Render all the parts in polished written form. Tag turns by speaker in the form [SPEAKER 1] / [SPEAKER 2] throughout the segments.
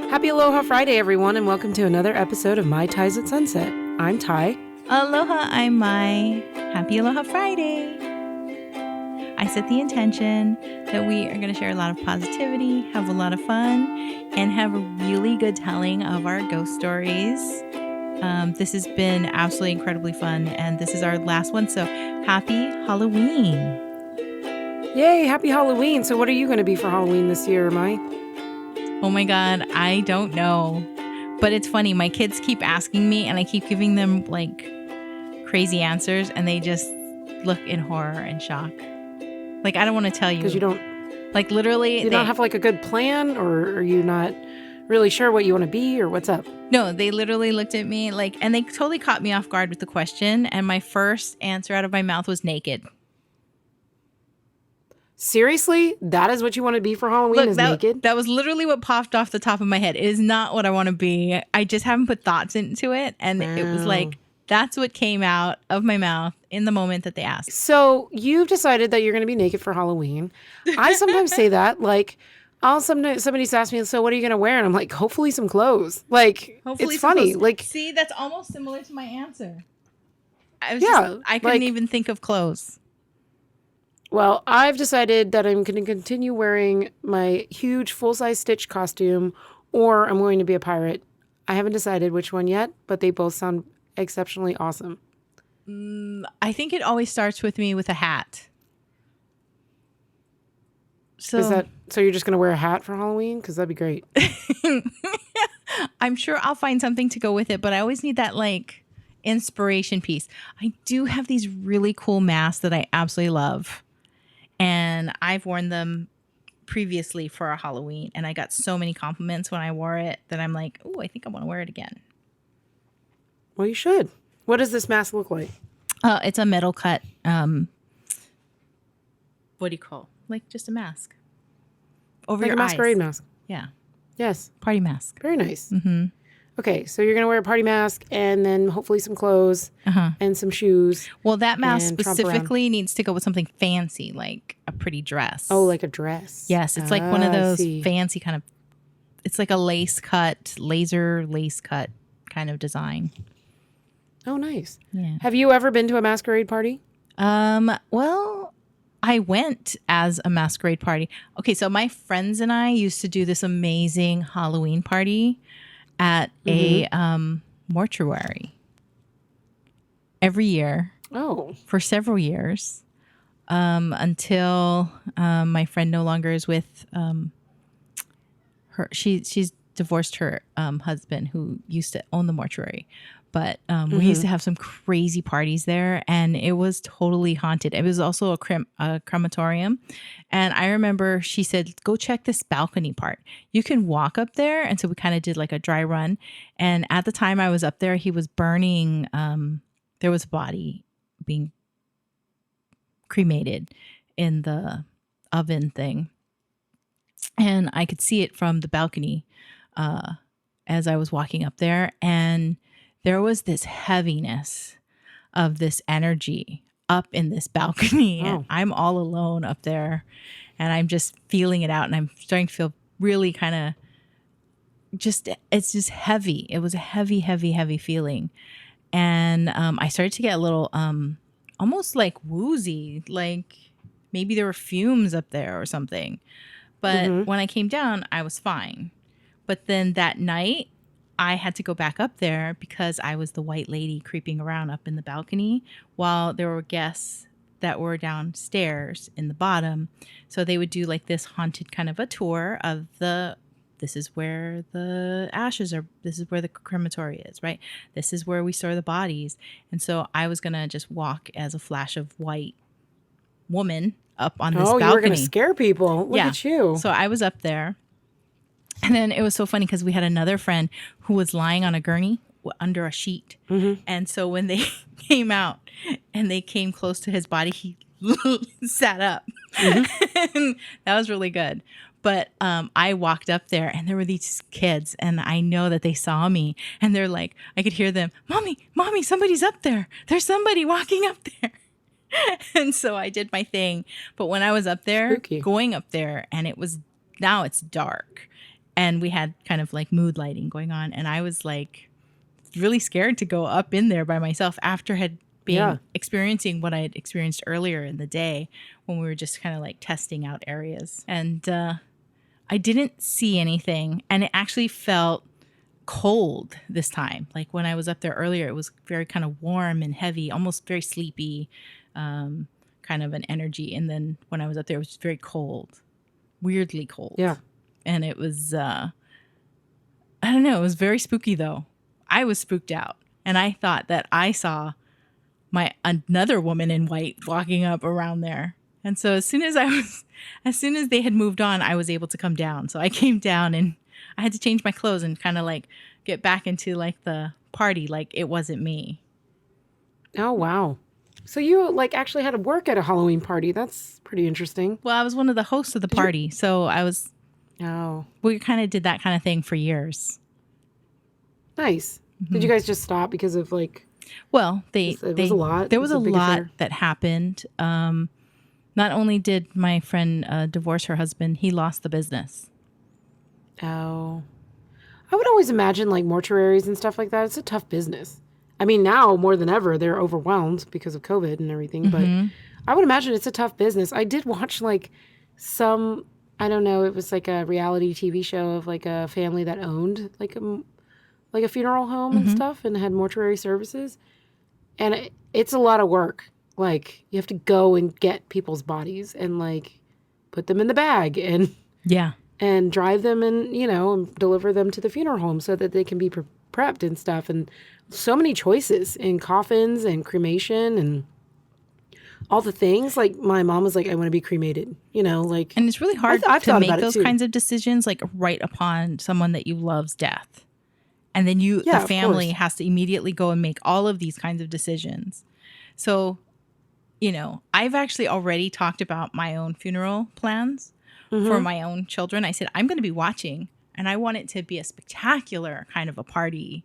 [SPEAKER 1] Happy Aloha Friday, everyone, and welcome to another episode of MaiTaisAtSunset. I'm Tai.
[SPEAKER 2] Aloha, I'm Mai. Happy Aloha Friday. I set the intention that we are going to share a lot of positivity, have a lot of fun, and have a really good telling of our ghost stories. This has been absolutely incredibly fun, and this is our last one, so happy Halloween.
[SPEAKER 1] Yay, happy Halloween. So what are you going to be for Halloween this year, Mai?
[SPEAKER 2] Oh my God, I don't know. But it's funny, my kids keep asking me, and I keep giving them like crazy answers, and they just look in horror and shock. Like, I don't want to tell you.
[SPEAKER 1] Because you don't...
[SPEAKER 2] Like, literally...
[SPEAKER 1] You don't have like a good plan, or are you not really sure what you want to be, or what's up?
[SPEAKER 2] No, they literally looked at me like, and they totally caught me off guard with the question, and my first answer out of my mouth was naked.
[SPEAKER 1] Seriously? That is what you want to be for Halloween? Naked?
[SPEAKER 2] That was literally what popped off the top of my head. It is not what I want to be. I just haven't put thoughts into it. And It was like, that's what came out of my mouth in the moment that they asked.
[SPEAKER 1] So you've decided that you're going to be naked for Halloween. I sometimes say that. Like, somebody's asked me, so what are you going to wear? And I'm like, hopefully some clothes. Like, hopefully it's funny. Like,
[SPEAKER 2] see, that's almost similar to my answer. I couldn't even think of clothes.
[SPEAKER 1] Well, I've decided that I'm going to continue wearing my huge full-size Stitch costume, or I'm going to be a pirate. I haven't decided which one yet, but they both sound exceptionally awesome.
[SPEAKER 2] I think it always starts with me with a hat.
[SPEAKER 1] So you're just going to wear a hat for Halloween? Because that'd be great.
[SPEAKER 2] I'm sure I'll find something to go with it, but I always need that like inspiration piece. I do have these really cool masks that I absolutely love. And I've worn them previously for a Halloween, and I got so many compliments when I wore it that I'm like, oh, I think I want to wear it again.
[SPEAKER 1] Well, you should. What does this mask look like?
[SPEAKER 2] It's a metal cut. What do you call? Like just a mask over your eyes.
[SPEAKER 1] Like a masquerade mask.
[SPEAKER 2] Yeah.
[SPEAKER 1] Yes.
[SPEAKER 2] Party mask.
[SPEAKER 1] Very nice.
[SPEAKER 2] Mm-hmm.
[SPEAKER 1] Okay, so you're going to wear a party mask and then hopefully some clothes and some shoes.
[SPEAKER 2] Well, that mask specifically needs to go with something fancy, like a pretty dress.
[SPEAKER 1] Oh, like a dress.
[SPEAKER 2] Yes, it's like one of those fancy kind of, it's like a laser lace cut kind of design.
[SPEAKER 1] Oh, nice.
[SPEAKER 2] Yeah.
[SPEAKER 1] Have you ever been to a masquerade party?
[SPEAKER 2] Well, I went as a masquerade party. Okay, so my friends and I used to do this amazing Halloween party at a mortuary every year.
[SPEAKER 1] Oh,
[SPEAKER 2] for several years, until my friend no longer is with her. She's divorced her husband, who used to own the mortuary. But we used to have some crazy parties there, and it was totally haunted. It was also a crematorium. And I remember she said, go check this balcony part. You can walk up there. And so we kind of did like a dry run. And at the time I was up there, he was burning. There was a body being cremated in the oven thing. And I could see it from the balcony as I was walking up there. And there was this heaviness of this energy up in this balcony. And I'm all alone up there, and I'm just feeling it out. And I'm starting to feel really kind of it's just heavy. It was a heavy, heavy, heavy feeling. And I started to get a little almost like woozy, like maybe there were fumes up there or something. But when I came down, I was fine. But then that night, I had to go back up there because I was the white lady creeping around up in the balcony while there were guests that were downstairs in the bottom. So they would do like this haunted kind of a tour of this is where the ashes are. This is where the crematory is, right? This is where we store the bodies. And so I was going to just walk as a flash of white woman up on this balcony. Oh, you were
[SPEAKER 1] going to scare people. Look at you.
[SPEAKER 2] So I was up there. And then it was so funny because we had another friend who was lying on a gurney under a sheet. And so when they came out and they came close to his body, he sat up. And that was really good. But I walked up there and there were these kids, and I know that they saw me, and they're like, I could hear them, Mommy, somebody's up there. There's somebody walking up there. And so I did my thing. But when I was up there, going up there, and now it's dark. And we had kind of like mood lighting going on. And I was like really scared to go up in there by myself after had been experiencing what I had experienced earlier in the day when we were just kind of like testing out areas. And I didn't see anything. And it actually felt cold this time. Like when I was up there earlier, it was very kind of warm and heavy, almost very sleepy, kind of an energy. And then when I was up there, it was just very cold, weirdly cold.
[SPEAKER 1] Yeah.
[SPEAKER 2] And it was, I don't know, it was very spooky though. I was spooked out. And I thought that I saw another woman in white walking up around there. And so as soon as they had moved on, I was able to come down. So I came down and I had to change my clothes and kind of like get back into like the party. Like it wasn't me.
[SPEAKER 1] Oh, wow. So you like actually had to work at a Halloween party. That's pretty interesting.
[SPEAKER 2] Well, I was one of the hosts of the party. So we kind of did that kind of thing for years.
[SPEAKER 1] Nice. Mm-hmm. Did you guys just stop because of like...
[SPEAKER 2] Well, there was a lot that happened. Not only did my friend divorce her husband, he lost the business.
[SPEAKER 1] Oh. I would always imagine like mortuaries and stuff like that. It's a tough business. I mean, now more than ever, they're overwhelmed because of COVID and everything. But I would imagine it's a tough business. I did watch like I don't know, it was like a reality TV show of like a family that owned like a funeral home and stuff and had mortuary services. And it's a lot of work. Like you have to go and get people's bodies and like put them in the bag and and drive them and, and deliver them to the funeral home so that they can be prepped and stuff. And so many choices in coffins and cremation and all the things. Like my mom was like, I want to be cremated, like.
[SPEAKER 2] And it's really hard to make those kinds of decisions like right upon someone that you love's death. And then the family has to immediately go and make all of these kinds of decisions. So, I've actually already talked about my own funeral plans for my own children. I said, I'm going to be watching and I want it to be a spectacular kind of a party.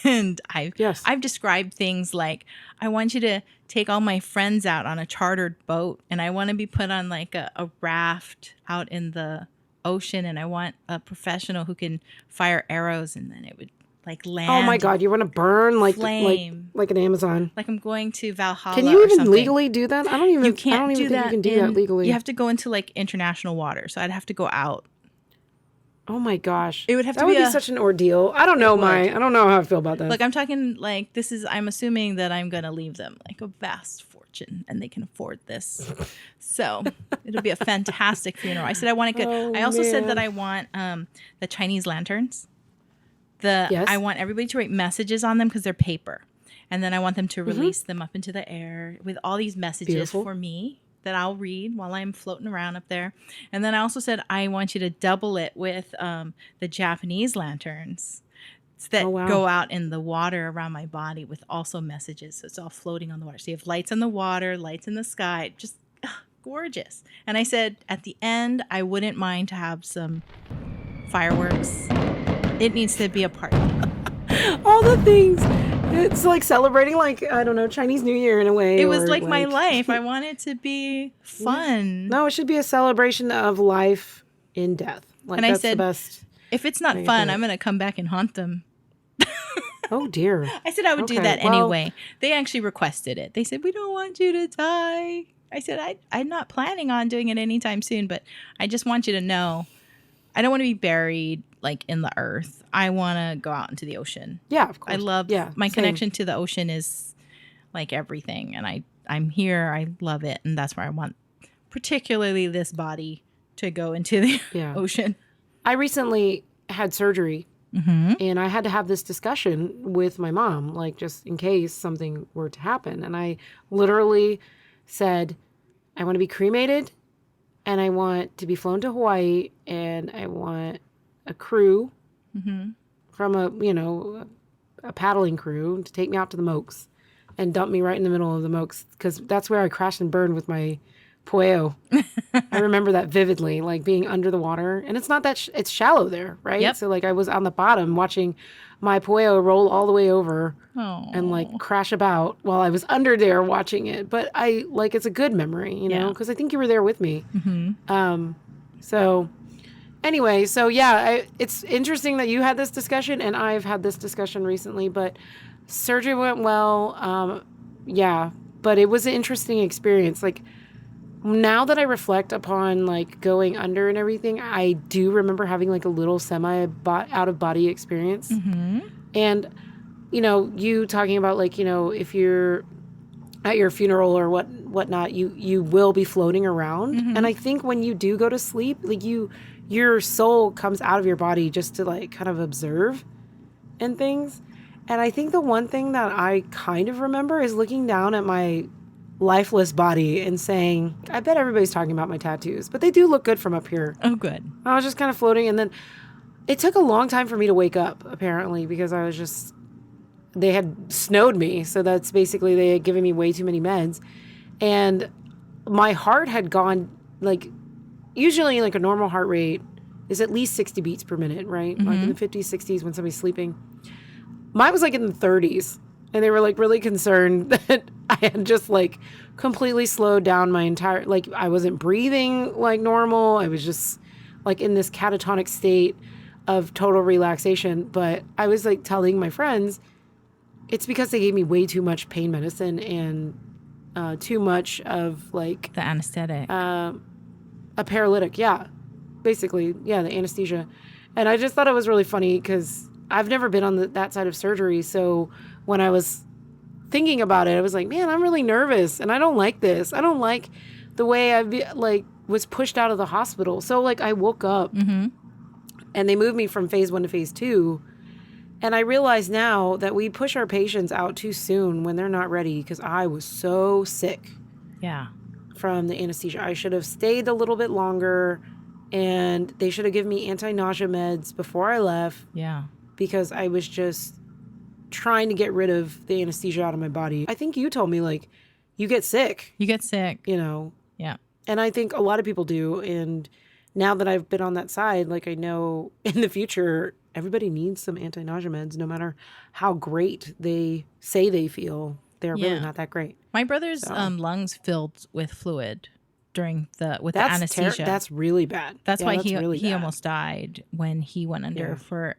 [SPEAKER 2] And I've described things like, I want you to take all my friends out on a chartered boat and I want to be put on like a raft out in the ocean and I want a professional who can fire arrows and then it would like land.
[SPEAKER 1] Oh my God, you want to burn like
[SPEAKER 2] flame.
[SPEAKER 1] like an Amazon.
[SPEAKER 2] Like I'm going to Valhalla.
[SPEAKER 1] Can you even
[SPEAKER 2] something.
[SPEAKER 1] Legally do that? I don't even think you can do that legally.
[SPEAKER 2] You have to go into like international water. So I'd have to go out.
[SPEAKER 1] Oh my gosh.
[SPEAKER 2] It would have to
[SPEAKER 1] be such an ordeal. I don't know how I feel about that.
[SPEAKER 2] Like I'm talking like I'm assuming that I'm going to leave them like a vast fortune and they can afford this. So it'll be a fantastic funeral. I said I want it good. I also said that I want the Chinese lanterns. I want everybody to write messages on them because they're paper. And then I want them to release them up into the air with all these messages for me that I'll read while I'm floating around up there. And then I also said, I want you to double it with the Japanese lanterns that go out in the water around my body with also messages. So it's all floating on the water. So you have lights on the water, lights in the sky, just gorgeous. And I said, at the end, I wouldn't mind to have some fireworks. It needs to be a party.
[SPEAKER 1] All the things. It's like celebrating, like, I don't know, Chinese New Year in a way.
[SPEAKER 2] It was like my life. I want it to be fun.
[SPEAKER 1] No, it should be a celebration of life in death. Like,
[SPEAKER 2] and
[SPEAKER 1] that's
[SPEAKER 2] I said,
[SPEAKER 1] the best.
[SPEAKER 2] If it's not fun, I'm going to come back and haunt them.
[SPEAKER 1] Oh, dear.
[SPEAKER 2] I said I would do that anyway. They actually requested it. They said, we don't want you to die. I said, I'm not planning on doing it anytime soon, but I just want you to know, I don't want to be buried like in the earth. I want to go out into the ocean.
[SPEAKER 1] Yeah, of course.
[SPEAKER 2] I love my connection to the ocean is like everything. And I'm here. I love it. And that's where I want particularly this body to go into the ocean.
[SPEAKER 1] I recently had surgery and I had to have this discussion with my mom, like just in case something were to happen. And I literally said, I want to be cremated and I want to be flown to Hawaii and I want a crew from a paddling crew to take me out to the Mokes and dump me right in the middle of the Mokes because that's where I crashed and burned with my poeo. I remember that vividly, like being under the water. And it's not that, it's shallow there, right? Yep. So like I was on the bottom watching my poeo roll all the way over and like crash about while I was under there watching it. But it's a good memory, because I think you were there with me. So Anyway, so yeah, it's interesting that you had this discussion and I've had this discussion recently, but surgery went well. Yeah, but it was an interesting experience. Like now that I reflect upon like going under and everything, I do remember having like a little out of body experience.
[SPEAKER 2] Mm-hmm.
[SPEAKER 1] And you talking about like, if you're at your funeral or whatnot, you will be floating around.
[SPEAKER 2] Mm-hmm.
[SPEAKER 1] And I think when you do go to sleep, like your soul comes out of your body just to like kind of observe and things. And I think the one thing that I kind of remember is looking down at my lifeless body and saying, I bet everybody's talking about my tattoos, but they do look good from up here.
[SPEAKER 2] Oh, good.
[SPEAKER 1] I was just kind of floating. And then it took a long time for me to wake up, apparently, because they had snowed me. So that's basically, they had given me way too many meds. And my heart had gone, like, usually like a normal heart rate is at least 60 beats per minute, right?
[SPEAKER 2] Mm-hmm.
[SPEAKER 1] Like in the 50s, 60s when somebody's sleeping. Mine was like in the 30s. And they were like really concerned that I had just like completely slowed down my entire, like I wasn't breathing like normal. I was just like in this catatonic state of total relaxation. But I was like telling my friends, it's because they gave me way too much pain medicine and too much of like
[SPEAKER 2] The anesthetic.
[SPEAKER 1] a paralytic. Yeah, basically. Yeah, the anesthesia. And I just thought it was really funny because I've never been on that side of surgery. So when I was thinking about it, I was like, man, I'm really nervous and I don't like this. I don't like the way I was pushed out of the hospital. So like I woke up
[SPEAKER 2] Mm-hmm.
[SPEAKER 1] and they moved me from phase 1 to phase 2. And I realize now that we push our patients out too soon when they're not ready because I was so sick
[SPEAKER 2] Yeah.
[SPEAKER 1] from the anesthesia. I should have stayed a little bit longer and they should have given me anti-nausea meds before I left
[SPEAKER 2] Yeah.
[SPEAKER 1] because I was just trying to get rid of the anesthesia out of my body. I think you told me like you get sick,
[SPEAKER 2] You get sick. Yeah.
[SPEAKER 1] and I think a lot of people do. And now that I've been on that side, like I know in the future, everybody needs some anti-nausea meds, no matter how great they say they feel. They're really not that great.
[SPEAKER 2] My brother's lungs filled with fluid during the anesthesia.
[SPEAKER 1] That's really bad.
[SPEAKER 2] That's why he
[SPEAKER 1] bad.
[SPEAKER 2] almost died when he went under for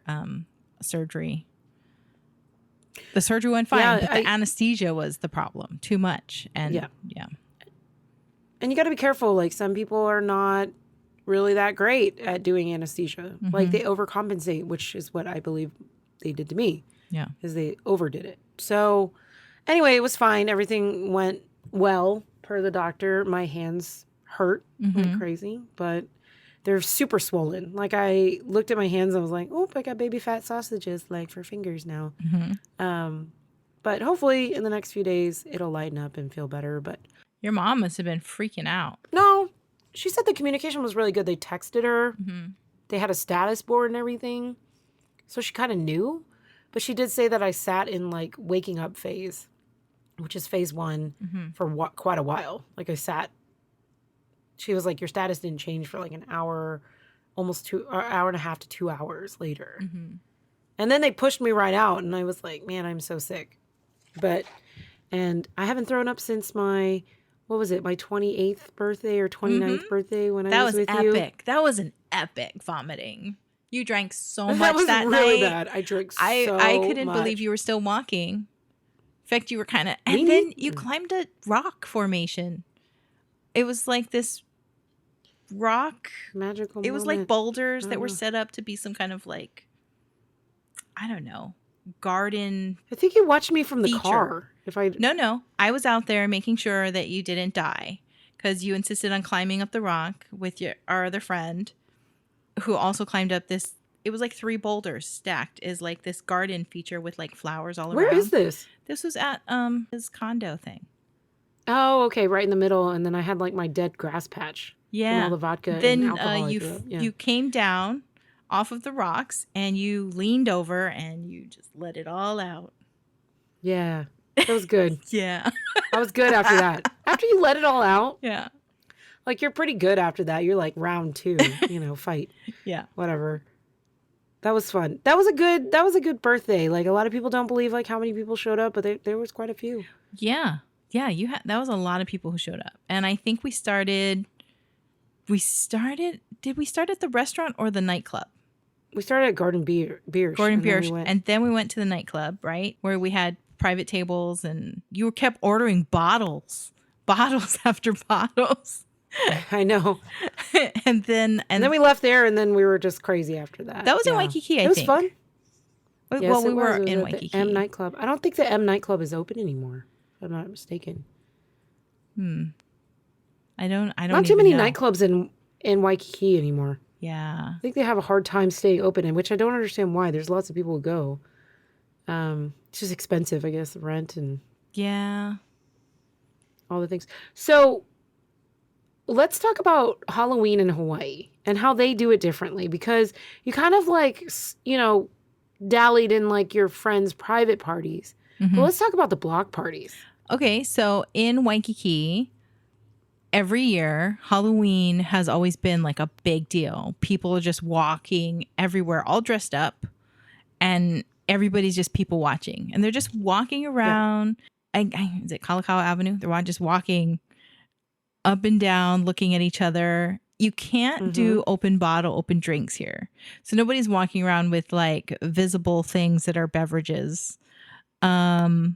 [SPEAKER 2] surgery. The surgery went fine, but the anesthesia was the problem. Too much. And yeah.
[SPEAKER 1] And you got to be careful. Like some people are not really that great at doing anesthesia.
[SPEAKER 2] Mm-hmm.
[SPEAKER 1] Like they overcompensate, which is what I believe they did to me.
[SPEAKER 2] Yeah.
[SPEAKER 1] Is they overdid it. So anyway, it was fine. Everything went well per the doctor. My hands hurt like crazy, but they're super swollen. Like I looked at my hands and I was like, oh, I got baby fat sausages like for fingers now.
[SPEAKER 2] Mm-hmm.
[SPEAKER 1] But hopefully in the next few days it'll lighten up and feel better. But
[SPEAKER 2] your mom must have been freaking out.
[SPEAKER 1] No, she said the communication was really good. They texted her.
[SPEAKER 2] Mm-hmm.
[SPEAKER 1] They had a status board and everything. So she kind of knew. But she did say that I sat in like waking up phase, which is phase 1 for quite a while. Like I sat. She was like, your status didn't change for like an hour, almost hour and a half to 2 hours later. Mm-hmm. And then they pushed me right out. And I was like, man, I'm so sick. And I haven't thrown up since my 28th birthday or 29th birthday when I was with you.
[SPEAKER 2] That was epic. That was an epic vomiting. You drank so much
[SPEAKER 1] that was
[SPEAKER 2] that
[SPEAKER 1] really
[SPEAKER 2] night.
[SPEAKER 1] Bad. I drank so
[SPEAKER 2] I couldn't
[SPEAKER 1] much.
[SPEAKER 2] believe you were still walking. In fact, you were kind of... And then you climbed a rock formation. It was like this rock...
[SPEAKER 1] Magical
[SPEAKER 2] It was like boulders that were set up to be some kind of like... I don't know. Garden...
[SPEAKER 1] I think you watched me from the
[SPEAKER 2] feature.
[SPEAKER 1] car.
[SPEAKER 2] No. I was out there making sure that you didn't die because you insisted on climbing up the rock with our other friend who also climbed up this. It was like 3 boulders stacked as like this garden feature with like flowers all around.
[SPEAKER 1] Where is this?
[SPEAKER 2] This was at his condo thing.
[SPEAKER 1] Oh, okay, right in the middle. And then I had like my dead grass patch.
[SPEAKER 2] Yeah.
[SPEAKER 1] And all the vodka
[SPEAKER 2] then,
[SPEAKER 1] and alcohol.
[SPEAKER 2] You came down off of the rocks and you leaned over and you just let it all out.
[SPEAKER 1] Yeah. That was good.
[SPEAKER 2] Yeah.
[SPEAKER 1] I was good after that. After you let it all out.
[SPEAKER 2] Yeah.
[SPEAKER 1] Like you're pretty good after that. You're like round 2, fight.
[SPEAKER 2] Yeah.
[SPEAKER 1] Whatever. That was fun. That was a good birthday. Like a lot of people don't believe like how many people showed up, but there was quite a few.
[SPEAKER 2] Yeah. Yeah, that was a lot of people who showed up. And I think we started did we start at the restaurant or the nightclub?
[SPEAKER 1] We started at Garden Beers.
[SPEAKER 2] Gordon
[SPEAKER 1] and then
[SPEAKER 2] Biersch, and then we went to the nightclub, right? Where we had private tables and you kept ordering bottles after bottles.
[SPEAKER 1] I know.
[SPEAKER 2] and then
[SPEAKER 1] we left there, and then we were just crazy after that.
[SPEAKER 2] That was in Waikiki, I think.
[SPEAKER 1] It was fun.
[SPEAKER 2] Well,
[SPEAKER 1] Yes,
[SPEAKER 2] we were
[SPEAKER 1] It was
[SPEAKER 2] in
[SPEAKER 1] at
[SPEAKER 2] Waikiki.
[SPEAKER 1] The M nightclub. I don't think the M nightclub is open anymore, if I'm not mistaken.
[SPEAKER 2] I don't
[SPEAKER 1] Not too many
[SPEAKER 2] know.
[SPEAKER 1] nightclubs in Waikiki anymore.
[SPEAKER 2] Yeah.
[SPEAKER 1] I think they have a hard time staying open, and which I don't understand why. There's lots of people who go. It's just expensive, I guess, the rent and all the things. So let's talk about Halloween in Hawaii and how they do it differently, because you kind of like, dallied in like your friends' private parties.
[SPEAKER 2] Mm-hmm.
[SPEAKER 1] But let's talk about the block parties.
[SPEAKER 2] Okay, so in Waikiki, every year, Halloween has always been like a big deal. People are just walking everywhere, all dressed up, and everybody's just people watching. And they're just walking around. Is it Kalakaua Avenue? They're just walking up and down, looking at each other. You can't do open bottle, open drinks here. So nobody's walking around with like visible things that are beverages. But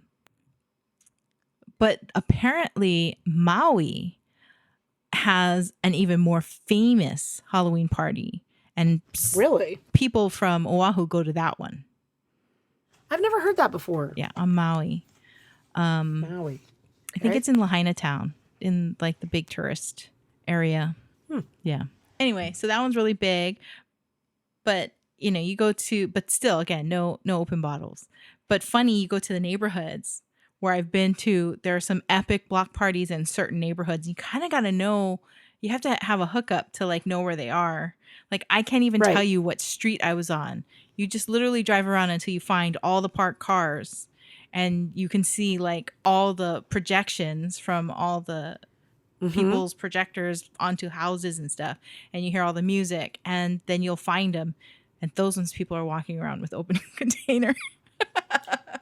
[SPEAKER 2] apparently Maui has an even more famous Halloween party. And
[SPEAKER 1] Really?
[SPEAKER 2] people from Oahu go to that one.
[SPEAKER 1] I've never heard that before.
[SPEAKER 2] Yeah, on Maui.
[SPEAKER 1] Maui.
[SPEAKER 2] I think it's in Lahaina town, in like the big tourist area. Yeah. Anyway, so that one's really big. But, you go to, but still, again, no open bottles. But funny, you go to the neighborhoods where I've been to, there are some epic block parties in certain neighborhoods. You kind of got to know, you have to have a hookup to like know where they are. Like I can't even tell you what street I was on. You just literally drive around until you find all the parked cars, and you can see like all the projections from all the people's projectors onto houses and stuff, and you hear all the music, and then you'll find them, and those ones people are walking around with open container.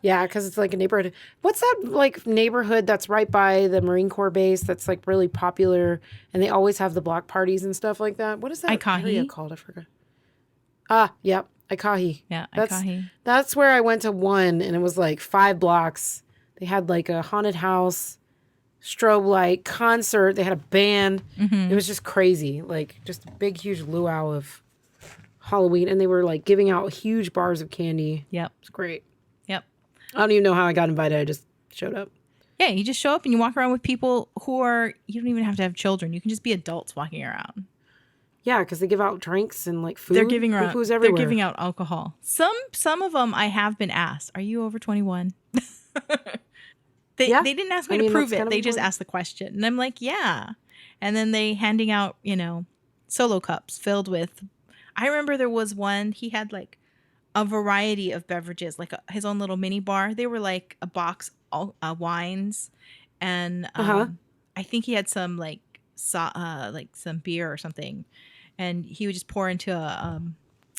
[SPEAKER 1] Yeah, because it's like a neighborhood. What's that like neighborhood that's right by the Marine Corps base that's like really popular, and they always have the block parties and stuff like that? What is that area called? I forgot. Yep, Aikahi.
[SPEAKER 2] Yeah, Aikahi.
[SPEAKER 1] That's where I went to one, and it was like 5 blocks. They had like a haunted house, strobe light, concert. They had a band. It was just crazy. Like just a big, huge luau of Halloween. And they were like giving out huge bars of candy.
[SPEAKER 2] Yep.
[SPEAKER 1] It's great.
[SPEAKER 2] Yep.
[SPEAKER 1] I don't even know how I got invited. I just showed up.
[SPEAKER 2] Yeah, you just show up and you walk around with people you don't even have to have children. You can just be adults walking around.
[SPEAKER 1] Yeah, because they give out drinks and like food.
[SPEAKER 2] They're giving out
[SPEAKER 1] Food's everywhere.
[SPEAKER 2] They're giving out alcohol. Some of them I have been asked, "Are you over 21?" They didn't ask me to prove it. They just asked the question. And I'm like, "Yeah." And then they handing out, solo cups filled with, I remember there was one, he had like a variety of beverages, like his own little mini bar. They were like a box of wines, and I think he had some like some beer or something, and he would just pour into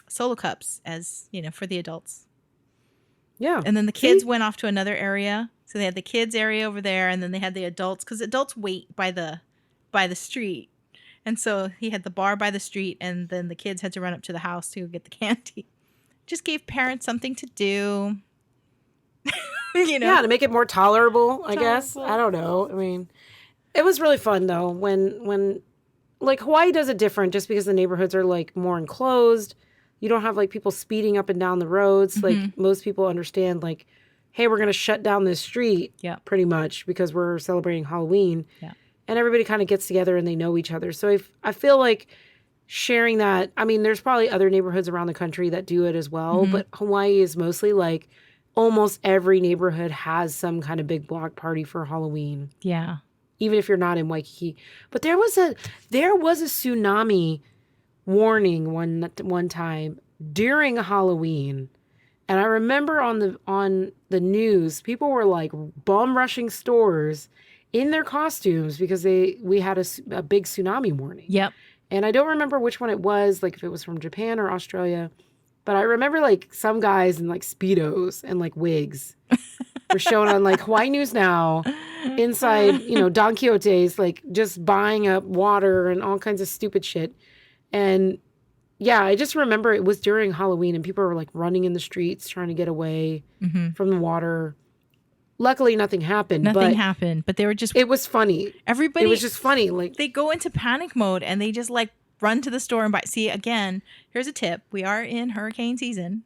[SPEAKER 2] solo cups as for the adults.
[SPEAKER 1] Yeah,
[SPEAKER 2] and then the kids went off to another area, so they had the kids area over there, and then they had the adults, because adults wait by the street, and so he had the bar by the street, and then the kids had to run up to the house to get the candy. Just gave parents something to do. Yeah,
[SPEAKER 1] to make it more tolerable, I guess. I don't know. I mean, it was really fun though when like Hawaii does it different, just because the neighborhoods are like more enclosed. You don't have like people speeding up and down the roads. Like most people understand like, hey, we're going to shut down this street pretty much because we're celebrating Halloween. Yeah. And everybody kind of gets together and they know each other. So I feel like sharing that, I mean, there's probably other neighborhoods around the country that do it as well, but Hawaii is mostly like almost every neighborhood has some kind of big block party for Halloween.
[SPEAKER 2] Yeah.
[SPEAKER 1] Even if you're not in Waikiki. But there was a tsunami warning one time during Halloween. And I remember on the news, people were like bum rushing stores in their costumes because we had a big tsunami warning.
[SPEAKER 2] Yep.
[SPEAKER 1] And I don't remember which one it was, like if it was from Japan or Australia. But I remember like some guys in like Speedos and like wigs were showing on like Hawaii News Now inside, Don Quixote's, like just buying up water and all kinds of stupid shit. And yeah, I just remember it was during Halloween and people were like running in the streets trying to get away from the water. Luckily, nothing happened.
[SPEAKER 2] But they were just,
[SPEAKER 1] it was funny.
[SPEAKER 2] everybody,
[SPEAKER 1] It was just funny. Like,
[SPEAKER 2] they go into panic mode and they just like run to the store and buy. See, again, here's a tip. We are in hurricane season.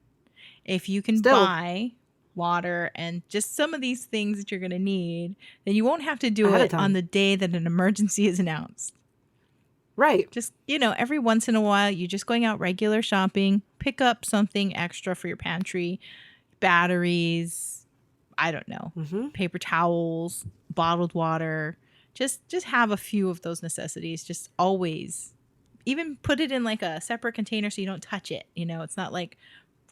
[SPEAKER 2] If you can
[SPEAKER 1] Still.
[SPEAKER 2] buy water and just some of these things that you're going to need, then you won't have to do
[SPEAKER 1] Ahead of
[SPEAKER 2] it
[SPEAKER 1] time.
[SPEAKER 2] on the day that an emergency is announced.
[SPEAKER 1] right.
[SPEAKER 2] Just, every once in a while, you're just going out regular shopping, pick up something extra for your pantry, batteries, I don't know, paper towels, bottled water. Just have a few of those necessities. Just always, even put it in like a separate container so you don't touch it. It's not like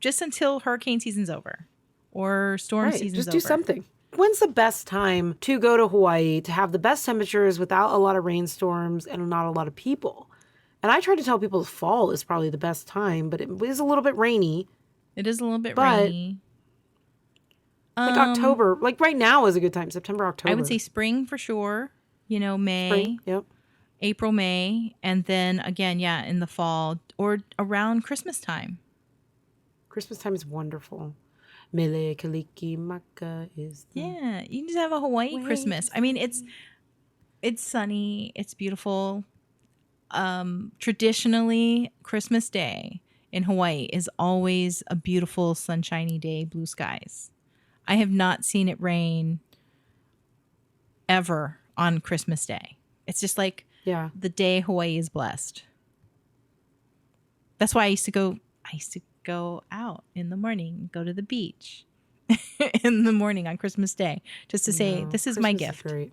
[SPEAKER 2] just until hurricane season's over or storm season's
[SPEAKER 1] Just
[SPEAKER 2] over.
[SPEAKER 1] do something. When's the best time to go to Hawaii to have the best temperatures without a lot of rainstorms and not a lot of people? And I try to tell people the fall is probably the best time, but it is a little bit rainy.
[SPEAKER 2] It is a little bit rainy.
[SPEAKER 1] Like October, like right now is a good time. September, October.
[SPEAKER 2] I would say spring for sure. May.
[SPEAKER 1] Spring, yep.
[SPEAKER 2] April, May, and then again, in the fall or around Christmas time.
[SPEAKER 1] Christmas time is wonderful. Mele Kaliki Maka is
[SPEAKER 2] Yeah, you can just have a Hawaii Christmas. I mean, it's sunny, it's beautiful. Traditionally, Christmas Day in Hawaii is always a beautiful sunshiny day, blue skies. I have not seen it rain ever on Christmas Day. It's just like the day Hawaii is blessed. That's why I used to go out in the morning, go to the beach in the morning on Christmas Day, just to say, this is my gift.
[SPEAKER 1] Great.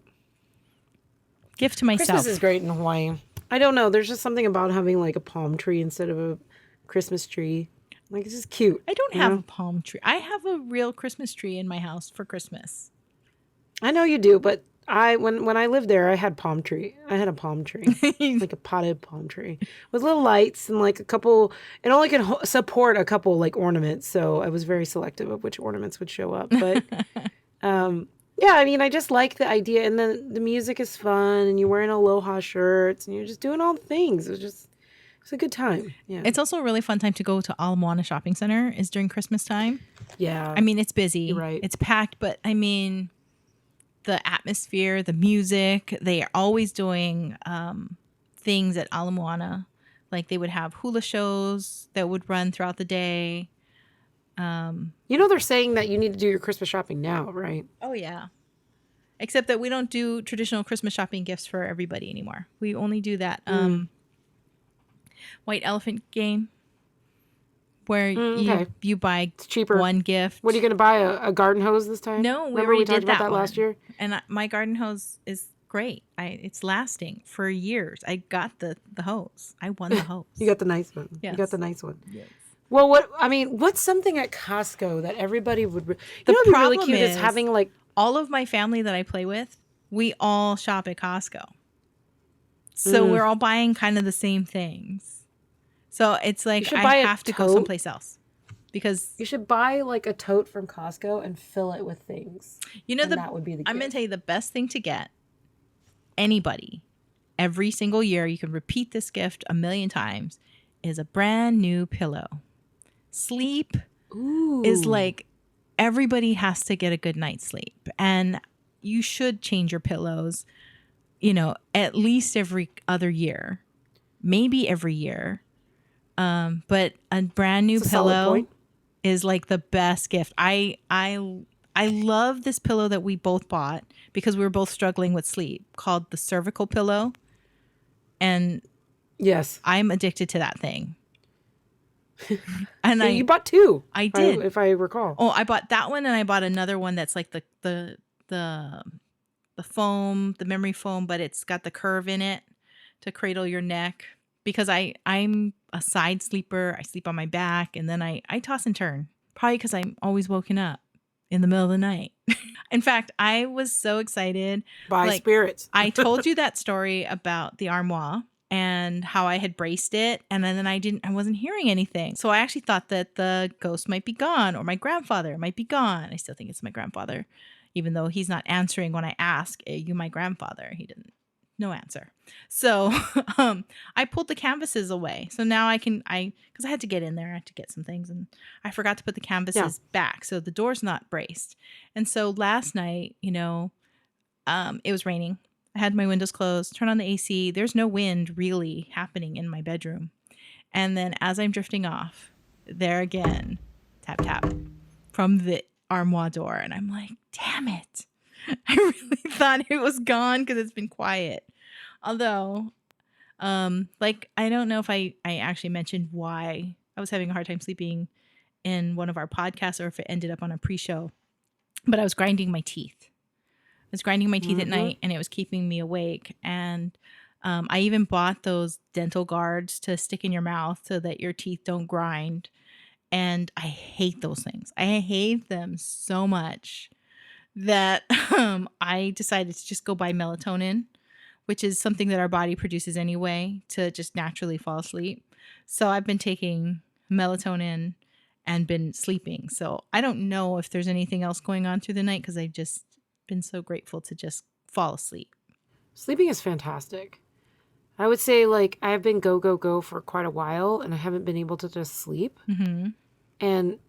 [SPEAKER 2] Gift to myself.
[SPEAKER 1] Christmas is great in Hawaii. I don't know. There's just something about having like a palm tree instead of a Christmas tree. Like, it's just cute.
[SPEAKER 2] I don't have a palm tree. I have a real Christmas tree in my house for Christmas.
[SPEAKER 1] I know you do, but when I lived there, I had palm tree. I had a palm tree, like a potted palm tree with little lights and like a couple. It only could support a couple like ornaments, so I was very selective of which ornaments would show up. But yeah, I mean, I just like the idea, and then the music is fun, and you're wearing Aloha shirts, and you're just doing all the things. It's a good time. Yeah,
[SPEAKER 2] it's also a really fun time to go to Ala Moana Shopping Center. Is during Christmas time.
[SPEAKER 1] Yeah,
[SPEAKER 2] I mean, it's busy.
[SPEAKER 1] You're right.
[SPEAKER 2] It's packed, but I mean, the atmosphere, the music, they are always doing things at Ala Moana. Like they would have hula shows that would run throughout the day.
[SPEAKER 1] They're saying that you need to do your Christmas shopping now, right?
[SPEAKER 2] Oh, yeah. Except that we don't do traditional Christmas shopping gifts for everybody anymore. We only do that white elephant game where you buy
[SPEAKER 1] cheaper.
[SPEAKER 2] One gift.
[SPEAKER 1] What are you going to buy? A garden hose this time?
[SPEAKER 2] No,
[SPEAKER 1] we
[SPEAKER 2] talked
[SPEAKER 1] about that last year.
[SPEAKER 2] And my garden hose is great. It's lasting for years. I got the hose. I won the hose.
[SPEAKER 1] You got the nice one.
[SPEAKER 2] Yes.
[SPEAKER 1] You got the nice one.
[SPEAKER 2] Yes.
[SPEAKER 1] Well, what's something at Costco that everybody would?
[SPEAKER 2] The
[SPEAKER 1] what'd be
[SPEAKER 2] problem
[SPEAKER 1] really cute is having like
[SPEAKER 2] all of my family that I play with. We all shop at Costco, so we're all buying kind of the same things. So it's like I have to go someplace else because
[SPEAKER 1] you should buy like a tote from Costco and fill it with things. That would be the gift.
[SPEAKER 2] I'm going to tell you the best thing to get anybody every single year. You can repeat this gift a million times. Is a brand new pillow. Sleep is like everybody has to get a good night's sleep, and you should change your pillows. At least every other year, maybe every year. But a brand new pillow is like the best gift. I love this pillow that we both bought because we were both struggling with sleep, called the cervical pillow. And
[SPEAKER 1] yes,
[SPEAKER 2] I'm addicted to that thing. And
[SPEAKER 1] you bought two.
[SPEAKER 2] I did,
[SPEAKER 1] if I recall.
[SPEAKER 2] Oh, I bought that one, and I bought another one that's like the foam, the memory foam, but it's got the curve in it to cradle your neck. Because I'm a side sleeper. I sleep on my back, and then I toss and turn. Probably because I'm always woken up in the middle of the night. In fact, I was so excited.
[SPEAKER 1] By spirits.
[SPEAKER 2] I told you that story about the armoire and how I had braced it, and then I wasn't hearing anything. So I actually thought that the ghost might be gone, or my grandfather might be gone. I still think it's my grandfather, even though he's not answering when I ask, "Are you my grandfather?" He didn't. no answer. So I pulled the canvases away. So now because I had to get in there, I had to get some things, and I forgot to put the canvases back. So the door's not braced. And so last night, it was raining. I had my windows closed, turned on the AC. There's no wind really happening in my bedroom. And then as I'm drifting off, there again, tap, tap from the armoire door. And I'm like, damn it. I really thought it was gone because it's been quiet. Although, I don't know if I actually mentioned why I was having a hard time sleeping in one of our podcasts or if it ended up on a pre-show, but I was grinding my teeth. I was grinding my teeth at night and it was keeping me awake. And I even bought those dental guards to stick in your mouth so that your teeth don't grind. And I hate those things. I hate them so much that I decided to just go buy melatonin, which is something that our body produces anyway to just naturally fall asleep. So I've been taking melatonin and been sleeping. So I don't know if there's anything else going on through the night because I've just been so grateful to just fall asleep.
[SPEAKER 1] Sleeping is fantastic. I would say I've been go for quite a while and I haven't been able to just sleep.
[SPEAKER 2] Mm-hmm.
[SPEAKER 1] And,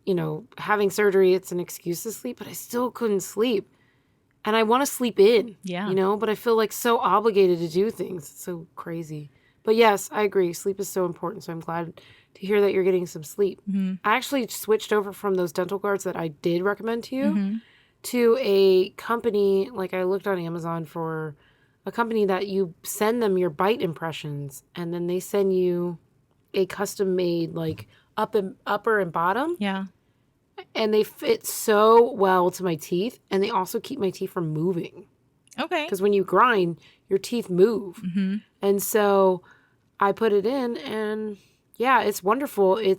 [SPEAKER 1] having surgery, it's an excuse to sleep, but I still couldn't sleep. And I want to sleep in, but I feel so obligated to do things. It's so crazy. But yes, I agree. Sleep is so important. So I'm glad to hear that you're getting some sleep.
[SPEAKER 2] Mm-hmm.
[SPEAKER 1] I actually switched over from those dental guards that I did recommend to you to a company. I looked on Amazon for a company that you send them your bite impressions and then they send you a custom made upper and bottom.
[SPEAKER 2] Yeah.
[SPEAKER 1] And they fit so well to my teeth. And they also keep my teeth from moving.
[SPEAKER 2] Okay.
[SPEAKER 1] Because when you grind, your teeth move.
[SPEAKER 2] Mm-hmm.
[SPEAKER 1] And so I put it in and yeah, it's wonderful. It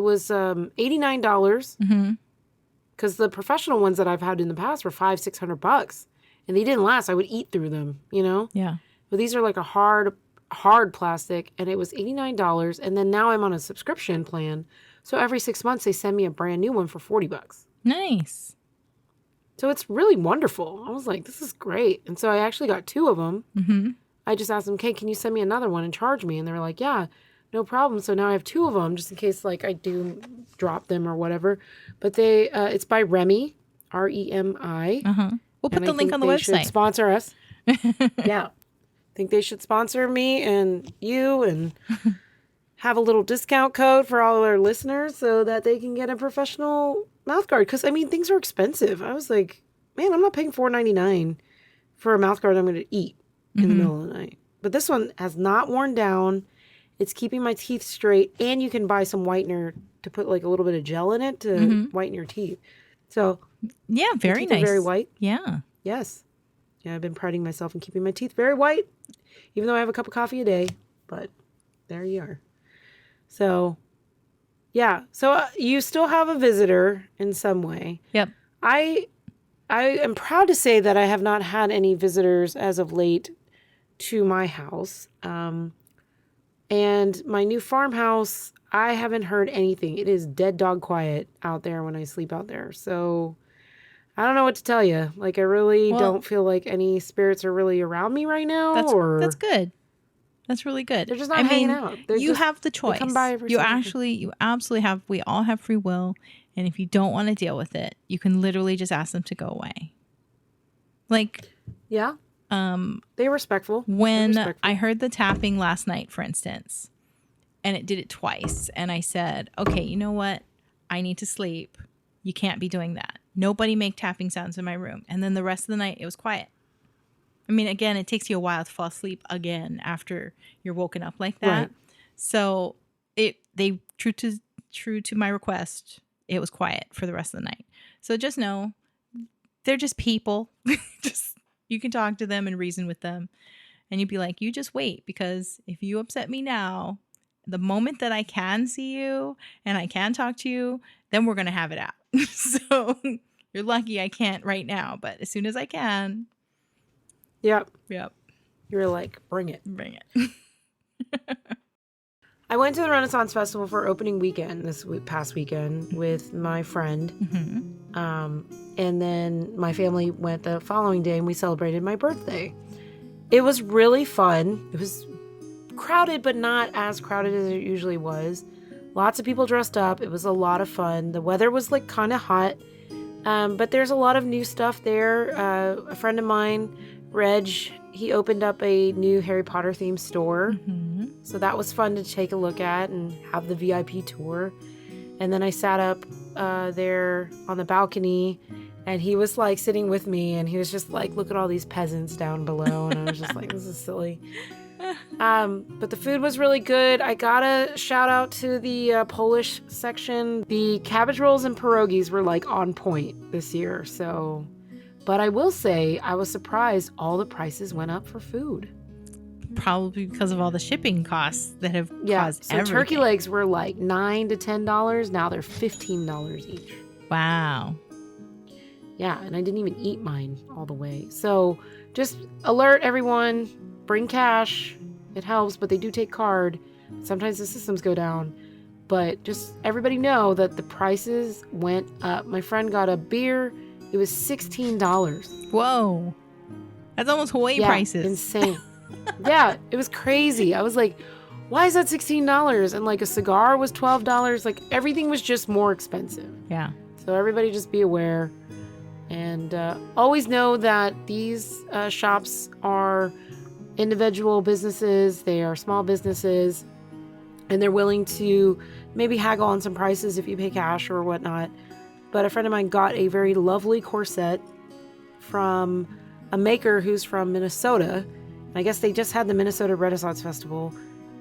[SPEAKER 1] was $89.
[SPEAKER 2] Mm-hmm.
[SPEAKER 1] Because the professional ones that I've had in the past were $500-$600. And they didn't last. I would eat through them,
[SPEAKER 2] Yeah.
[SPEAKER 1] But these are a hard plastic, and it was $89. And then now I'm on a subscription plan. So every 6 months, they send me a brand new one for $40.
[SPEAKER 2] Nice.
[SPEAKER 1] So it's really wonderful. I was like, this is great. And so I actually got 2 of them.
[SPEAKER 2] Mm-hmm.
[SPEAKER 1] I just asked them, okay, can you send me another one and charge me? And they were like, yeah, no problem. So now I have 2 of them just in case I do drop them or whatever. But it's by Remy, REMI.
[SPEAKER 2] Uh-huh. We'll put the link on the
[SPEAKER 1] website.
[SPEAKER 2] website.
[SPEAKER 1] Sponsor us. Yeah. I think they should sponsor me and you and have a little discount code for all of our listeners so that they can get a professional mouth guard. Because, things are expensive. I was like, man, I'm not paying $4.99 for a mouth guard I'm going to eat in the middle of the night. But this one has not worn down. It's keeping my teeth straight. And you can buy some whitener to put a little bit of gel in it to whiten your teeth. So,
[SPEAKER 2] yeah, very nice.
[SPEAKER 1] Very white.
[SPEAKER 2] Yeah.
[SPEAKER 1] Yes. Yeah, I've been priding myself in keeping my teeth very white, even though I have a cup of coffee a day. But there you are. So, yeah. So you still have a visitor in some way.
[SPEAKER 2] Yep.
[SPEAKER 1] I am proud to say that I have not had any visitors as of late to my house. And my new farmhouse, I haven't heard anything. It is dead dog quiet out there when I sleep out there. So I don't know what to tell you. I really don't feel like any spirits are really around me right now.
[SPEAKER 2] That's good. That's really good.
[SPEAKER 1] They're just not hanging out.
[SPEAKER 2] You have the choice.
[SPEAKER 1] Come by every
[SPEAKER 2] you absolutely have. We all have free will. And if you don't want to deal with it, you can literally just ask them to go away.
[SPEAKER 1] Yeah. They're respectful.
[SPEAKER 2] When I heard the tapping last night, for instance, and it did it twice, and I said, okay, you know what? I need to sleep. You can't be doing that. Nobody make tapping sounds in my room. And then the rest of the night, it was quiet. Again, it takes you a while to fall asleep again after you're woken up like that.
[SPEAKER 1] Right.
[SPEAKER 2] So true to my request, it was quiet for the rest of the night. So just know they're just people. You can talk to them and reason with them. And you'd be like, you just wait, because if you upset me now, the moment that I can see you and I can talk to you, then we're going to have it out. So you're lucky I can't right now, but as soon as I can.
[SPEAKER 1] Yep. You're like, bring it. I went to the Renaissance Festival for opening weekend this past weekend with my friend. Mm-hmm. And then my family went the following day and we celebrated my birthday. It was really fun. It was crowded, but not as crowded as it usually was. Lots of people dressed up. It was a lot of fun. The weather was like kind of hot, but there's a lot of new stuff there. A friend of mine, Reg, he opened up a new Harry Potter themed store. So that was fun to take a look at and have the VIP tour. And then I sat up there on the balcony, and he was like sitting with me, and he was just like, look at all these peasants down below. And I was just like, this is silly. But the food was really good. I gotta shout out to the Polish section. The cabbage rolls and pierogies were like on point this year. So, but I will say I was surprised all the prices went up for food.
[SPEAKER 2] Probably because of all the shipping costs that have caused
[SPEAKER 1] so
[SPEAKER 2] everything.
[SPEAKER 1] Turkey legs were like $9 to $10. Now they're $15 each.
[SPEAKER 2] Wow.
[SPEAKER 1] Yeah, and I didn't even eat mine all the way. So just alert everyone, bring cash. It helps, but they do take card. Sometimes the systems go down. But just everybody know that the prices went up. My friend got a beer. It was $16.
[SPEAKER 2] Whoa. That's almost Hawaii prices.
[SPEAKER 1] Insane. Yeah, it was crazy. I was like, why is that $16? And like a cigar was $12. Like everything was just more expensive.
[SPEAKER 2] Yeah.
[SPEAKER 1] So everybody just be aware. And always know that these shops are individual businesses. They are small businesses. And they're willing to maybe haggle on some prices if you pay cash or whatnot. But a friend of mine got a very lovely corset from a maker who's from Minnesota. I guess they just had the Minnesota Renaissance Festival.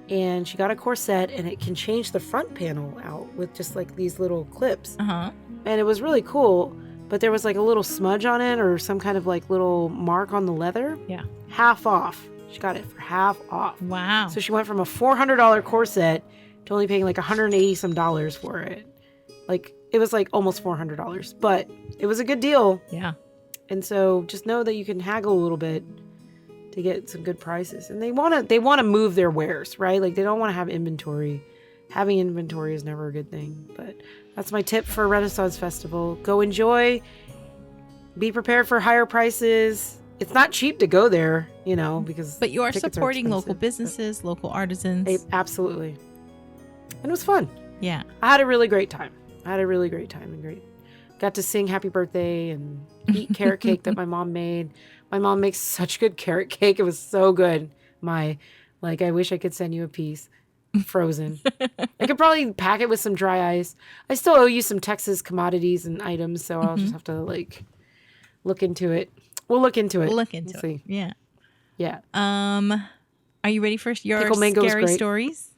[SPEAKER 1] And she got a corset, and it can change the front panel out with just like these little clips.
[SPEAKER 2] Uh-huh.
[SPEAKER 1] And it was really cool. But there was like a little smudge on it or some kind of like little mark on the leather.
[SPEAKER 2] Yeah.
[SPEAKER 1] Half off. She got it for half off.
[SPEAKER 2] Wow.
[SPEAKER 1] So she went from a $400 corset to only paying like $180 some for it. Like it was like almost $400, but it was a good deal.
[SPEAKER 2] Yeah.
[SPEAKER 1] And so just know that you can haggle a little bit to get some good prices. And they want to move their wares, right? Like they don't want to have inventory. Having inventory is never a good thing, but that's my tip for Renaissance Festival. Go enjoy. Be prepared for higher prices. It's not cheap to go there, because
[SPEAKER 2] But you are
[SPEAKER 1] tickets
[SPEAKER 2] supporting local
[SPEAKER 1] expensive,
[SPEAKER 2] businesses, local artisans.
[SPEAKER 1] Absolutely. And it was fun.
[SPEAKER 2] Yeah.
[SPEAKER 1] I had a really great time. And got to sing happy birthday and eat carrot cake that my mom made. My mom makes such good carrot cake. It was so good. I wish I could send you a piece. Frozen. I could probably pack it with some dry ice. I still owe you some Texas commodities and items, so I'll just have to look into it. We'll look into it.
[SPEAKER 2] We'll see.
[SPEAKER 1] It.
[SPEAKER 2] Yeah.
[SPEAKER 1] Yeah.
[SPEAKER 2] Are you ready for your
[SPEAKER 1] Pickle mango is
[SPEAKER 2] scary
[SPEAKER 1] great.
[SPEAKER 2] stories?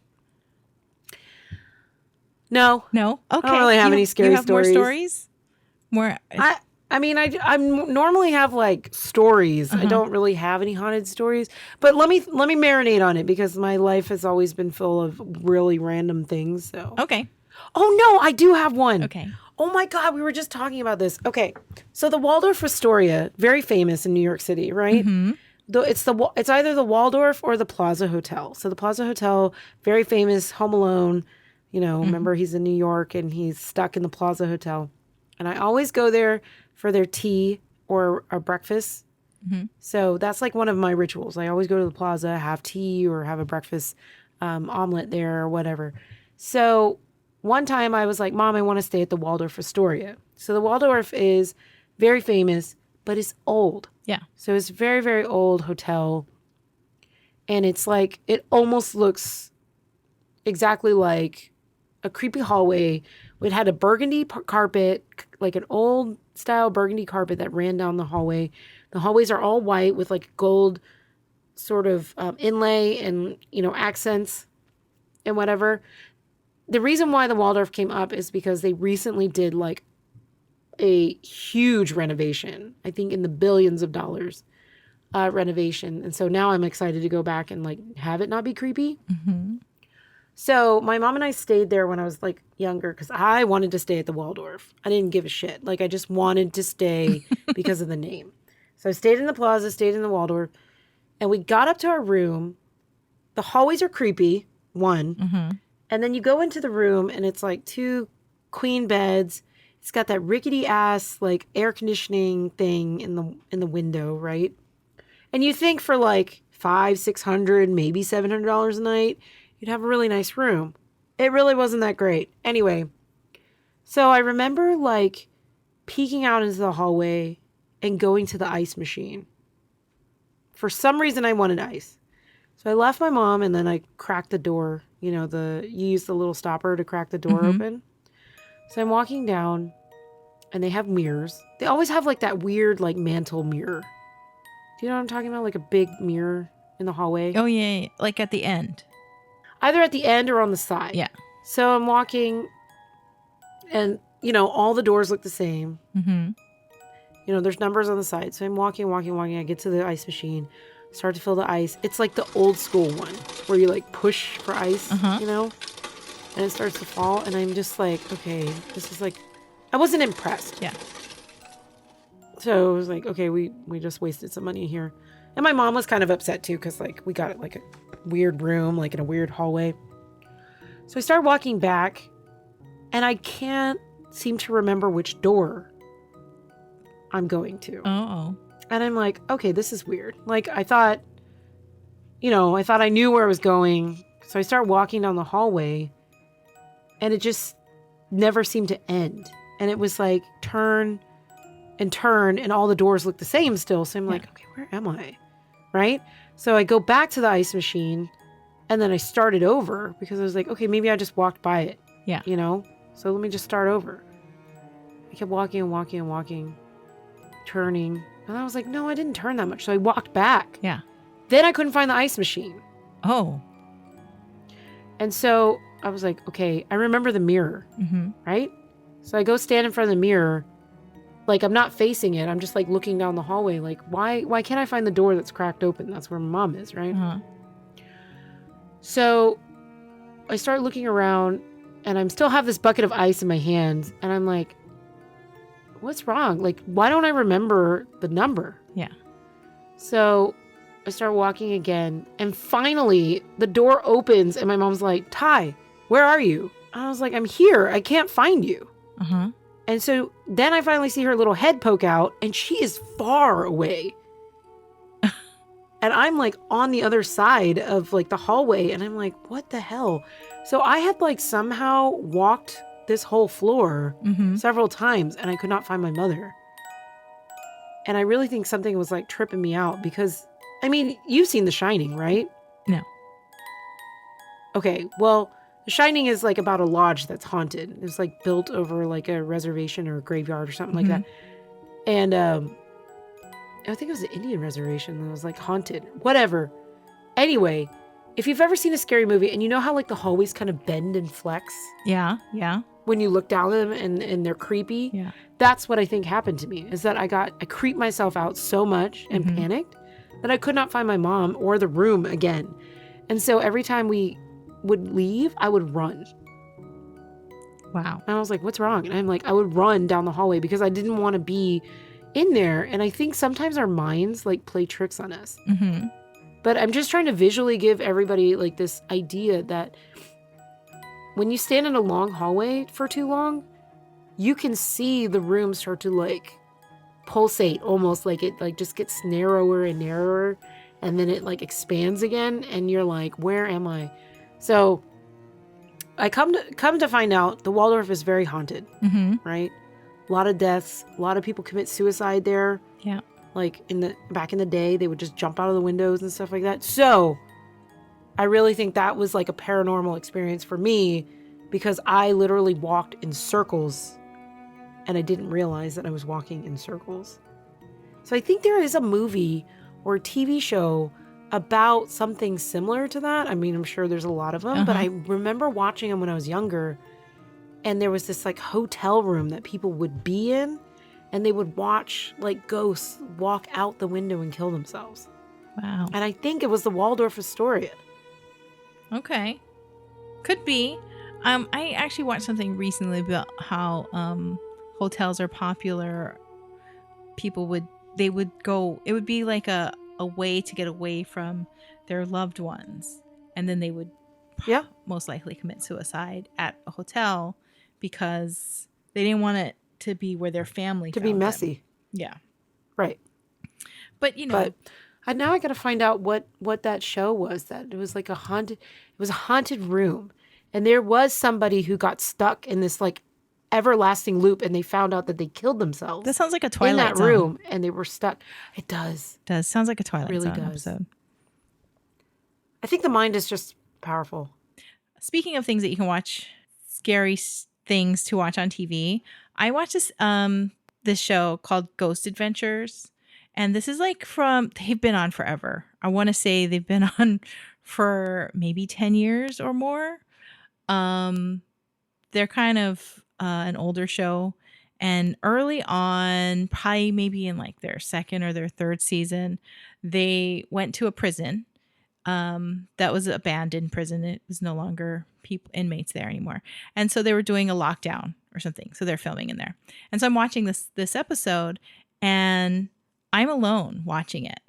[SPEAKER 1] No.
[SPEAKER 2] Okay.
[SPEAKER 1] I don't really have any scary
[SPEAKER 2] you have
[SPEAKER 1] stories.
[SPEAKER 2] More stories? More.
[SPEAKER 1] I normally have like stories. I don't really have any haunted stories. But let me marinate on it because my life has always been full of really random things. So.
[SPEAKER 2] Okay.
[SPEAKER 1] Oh no, I do have one.
[SPEAKER 2] Okay.
[SPEAKER 1] Oh my God, we were just talking about this. Okay, so the Waldorf Astoria, very famous in New York City, right? Mm-hmm. It's either the Waldorf or the Plaza Hotel. So the Plaza Hotel, very famous, Home Alone. Remember he's in New York and he's stuck in the Plaza Hotel. And I always go there for their tea or a breakfast. Mm-hmm. So that's like one of my rituals. I always go to the Plaza, have tea or have a breakfast omelet there or whatever. So one time I was like, Mom, I want to stay at the Waldorf Astoria. So the Waldorf is very famous, but it's old.
[SPEAKER 2] Yeah.
[SPEAKER 1] So it's a very, very old hotel. And it's like, it almost looks exactly like a creepy hallway. It had a burgundy carpet, like an old style burgundy carpet that ran down the hallway. The hallways are all white with like gold sort of inlay and, accents and whatever. The reason why the Waldorf came up is because they recently did like a huge renovation, I think in the billions of dollars renovation. And so now I'm excited to go back and like have it not be creepy. Mm-hmm. So my mom and I stayed there when I was like younger because I wanted to stay at the Waldorf. I didn't give a shit. Like I just wanted to stay because of the name. So I stayed in the Plaza, stayed in the Waldorf, and we got up to our room. The hallways are creepy, one. Mm-hmm. And then you go into the room and it's like 2 queen beds. It's got that rickety ass like air conditioning thing in the window, right? And you think for like $500, $600, maybe $700 a night, you'd have a really nice room. It really wasn't that great. Anyway, so I remember like peeking out into the hallway and going to the ice machine. For some reason, I wanted ice. So I left my mom and then I cracked the door. You know, you use the little stopper to crack the door open. So I'm walking down and they have mirrors. They always have like that weird like mantle mirror. Do you know what I'm talking about? Like a big mirror in the hallway.
[SPEAKER 2] Oh, yeah. Like at the end.
[SPEAKER 1] Either at the end or on the side.
[SPEAKER 2] Yeah.
[SPEAKER 1] So I'm walking and, you know, all the doors look the same.
[SPEAKER 2] Mm-hmm.
[SPEAKER 1] You know, there's numbers on the side. So I'm walking. I get to the ice machine, start to fill the ice. It's like the old school one where you like push for ice, you know, and it starts to fall. And I'm just like, okay, this is like, I wasn't impressed.
[SPEAKER 2] Yeah.
[SPEAKER 1] So I was like, okay, we just wasted some money here. And my mom was kind of upset too because like we got like a weird room, like in a weird hallway. So I started walking back and I can't seem to remember which door I'm going to.
[SPEAKER 2] Oh.
[SPEAKER 1] And I'm like, okay, this is weird. Like I thought I knew where I was going. So I start walking down the hallway and it just never seemed to end. And it was like turn and all the doors look the same still. So I'm like, okay, where am I? Right? So I go back to the ice machine and then I started over because I was like, okay, maybe I just walked by it.
[SPEAKER 2] Yeah.
[SPEAKER 1] You know? So let me just start over. I kept walking, turning. And I was like, no, I didn't turn that much. So I walked back.
[SPEAKER 2] Yeah.
[SPEAKER 1] Then I couldn't find the ice machine.
[SPEAKER 2] Oh.
[SPEAKER 1] And so I was like, okay, I remember the mirror. Right? So I go stand in front of the mirror. Like, I'm not facing it. I'm just, like, looking down the hallway. Like, why can't I find the door that's cracked open? That's where my mom is, right? So I start looking around, and I still have this bucket of ice in my hands. And I'm like, what's wrong? Like, why don't I remember the number?
[SPEAKER 2] Yeah.
[SPEAKER 1] So I start walking again. And finally, the door opens, and my mom's like, Tai, where are you? And I was like, I'm here. I can't find you. And so then I finally see her little head poke out and she is far away. And I'm like on the other side of like the hallway and I'm like, what the hell? So I had like somehow walked this whole floor several times and I could not find my mother. And I really think something was like tripping me out because, I mean, you've seen The Shining, right?
[SPEAKER 2] No.
[SPEAKER 1] Okay, well, The Shining is like about a lodge that's haunted. It's like built over like a reservation or a graveyard or something like that. And I think it was an Indian reservation that was like haunted. Whatever. Anyway, if you've ever seen a scary movie and you know how like the hallways kind of bend and flex?
[SPEAKER 2] Yeah. Yeah.
[SPEAKER 1] When you look down at them and they're creepy?
[SPEAKER 2] Yeah.
[SPEAKER 1] That's what I think happened to me. Is that I creeped myself out so much and panicked that I could not find my mom or the room again. And so every time we would leave, I would run.
[SPEAKER 2] Wow.
[SPEAKER 1] And I was like, what's wrong? And I'm like, I would run down the hallway because I didn't want to be in there. And I think sometimes our minds like play tricks on us. But I'm just trying to visually give everybody like this idea that when you stand in a long hallway for too long, you can see the room start to like pulsate, almost like it like just gets narrower and narrower. And then it like expands again. And you're like, where am I? So I come to find out the Waldorf is very haunted, right? A lot of deaths, a lot of people commit suicide there.
[SPEAKER 2] Yeah.
[SPEAKER 1] Like back in the day, they would just jump out of the windows and stuff like that. So I really think that was like a paranormal experience for me because I literally walked in circles and I didn't realize that I was walking in circles. So I think there is a movie or a TV show about something similar to that. I mean, I'm sure there's a lot of them, but I remember watching them when I was younger. And there was this like hotel room that people would be in and they would watch like ghosts walk out the window and kill themselves.
[SPEAKER 2] Wow.
[SPEAKER 1] And I think it was the Waldorf Astoria.
[SPEAKER 2] Okay. Could be. I actually watched something recently about how hotels are popular. People would go, it would be like a way to get away from their loved ones. And then they would most likely commit suicide at a hotel because they didn't want it to be where their family
[SPEAKER 1] to be messy.
[SPEAKER 2] Them. Yeah.
[SPEAKER 1] Right.
[SPEAKER 2] But, you know.
[SPEAKER 1] But Now I got to find out what that show was. That it was like it was a haunted room, and there was somebody who got stuck in this like everlasting loop, and they found out that they killed themselves.
[SPEAKER 2] That sounds like a
[SPEAKER 1] in
[SPEAKER 2] Twilight
[SPEAKER 1] that
[SPEAKER 2] Zone.
[SPEAKER 1] room, and they were stuck. It does.
[SPEAKER 2] Sounds like a Twilight
[SPEAKER 1] Really
[SPEAKER 2] Zone
[SPEAKER 1] does.
[SPEAKER 2] episode.
[SPEAKER 1] I think the mind is just powerful.
[SPEAKER 2] Speaking of things that you can watch, scary things to watch on TV, I watched this show called Ghost Adventures, and this is like they've been on forever. I want to say they've been on for maybe 10 years or more. They're kind of an older show, and early on, probably maybe in like their second or their third season, they went to a prison that was abandoned prison. It was no longer inmates there anymore. And so they were doing a lockdown or something. So they're filming in there. And so I'm watching this episode, and I'm alone watching it.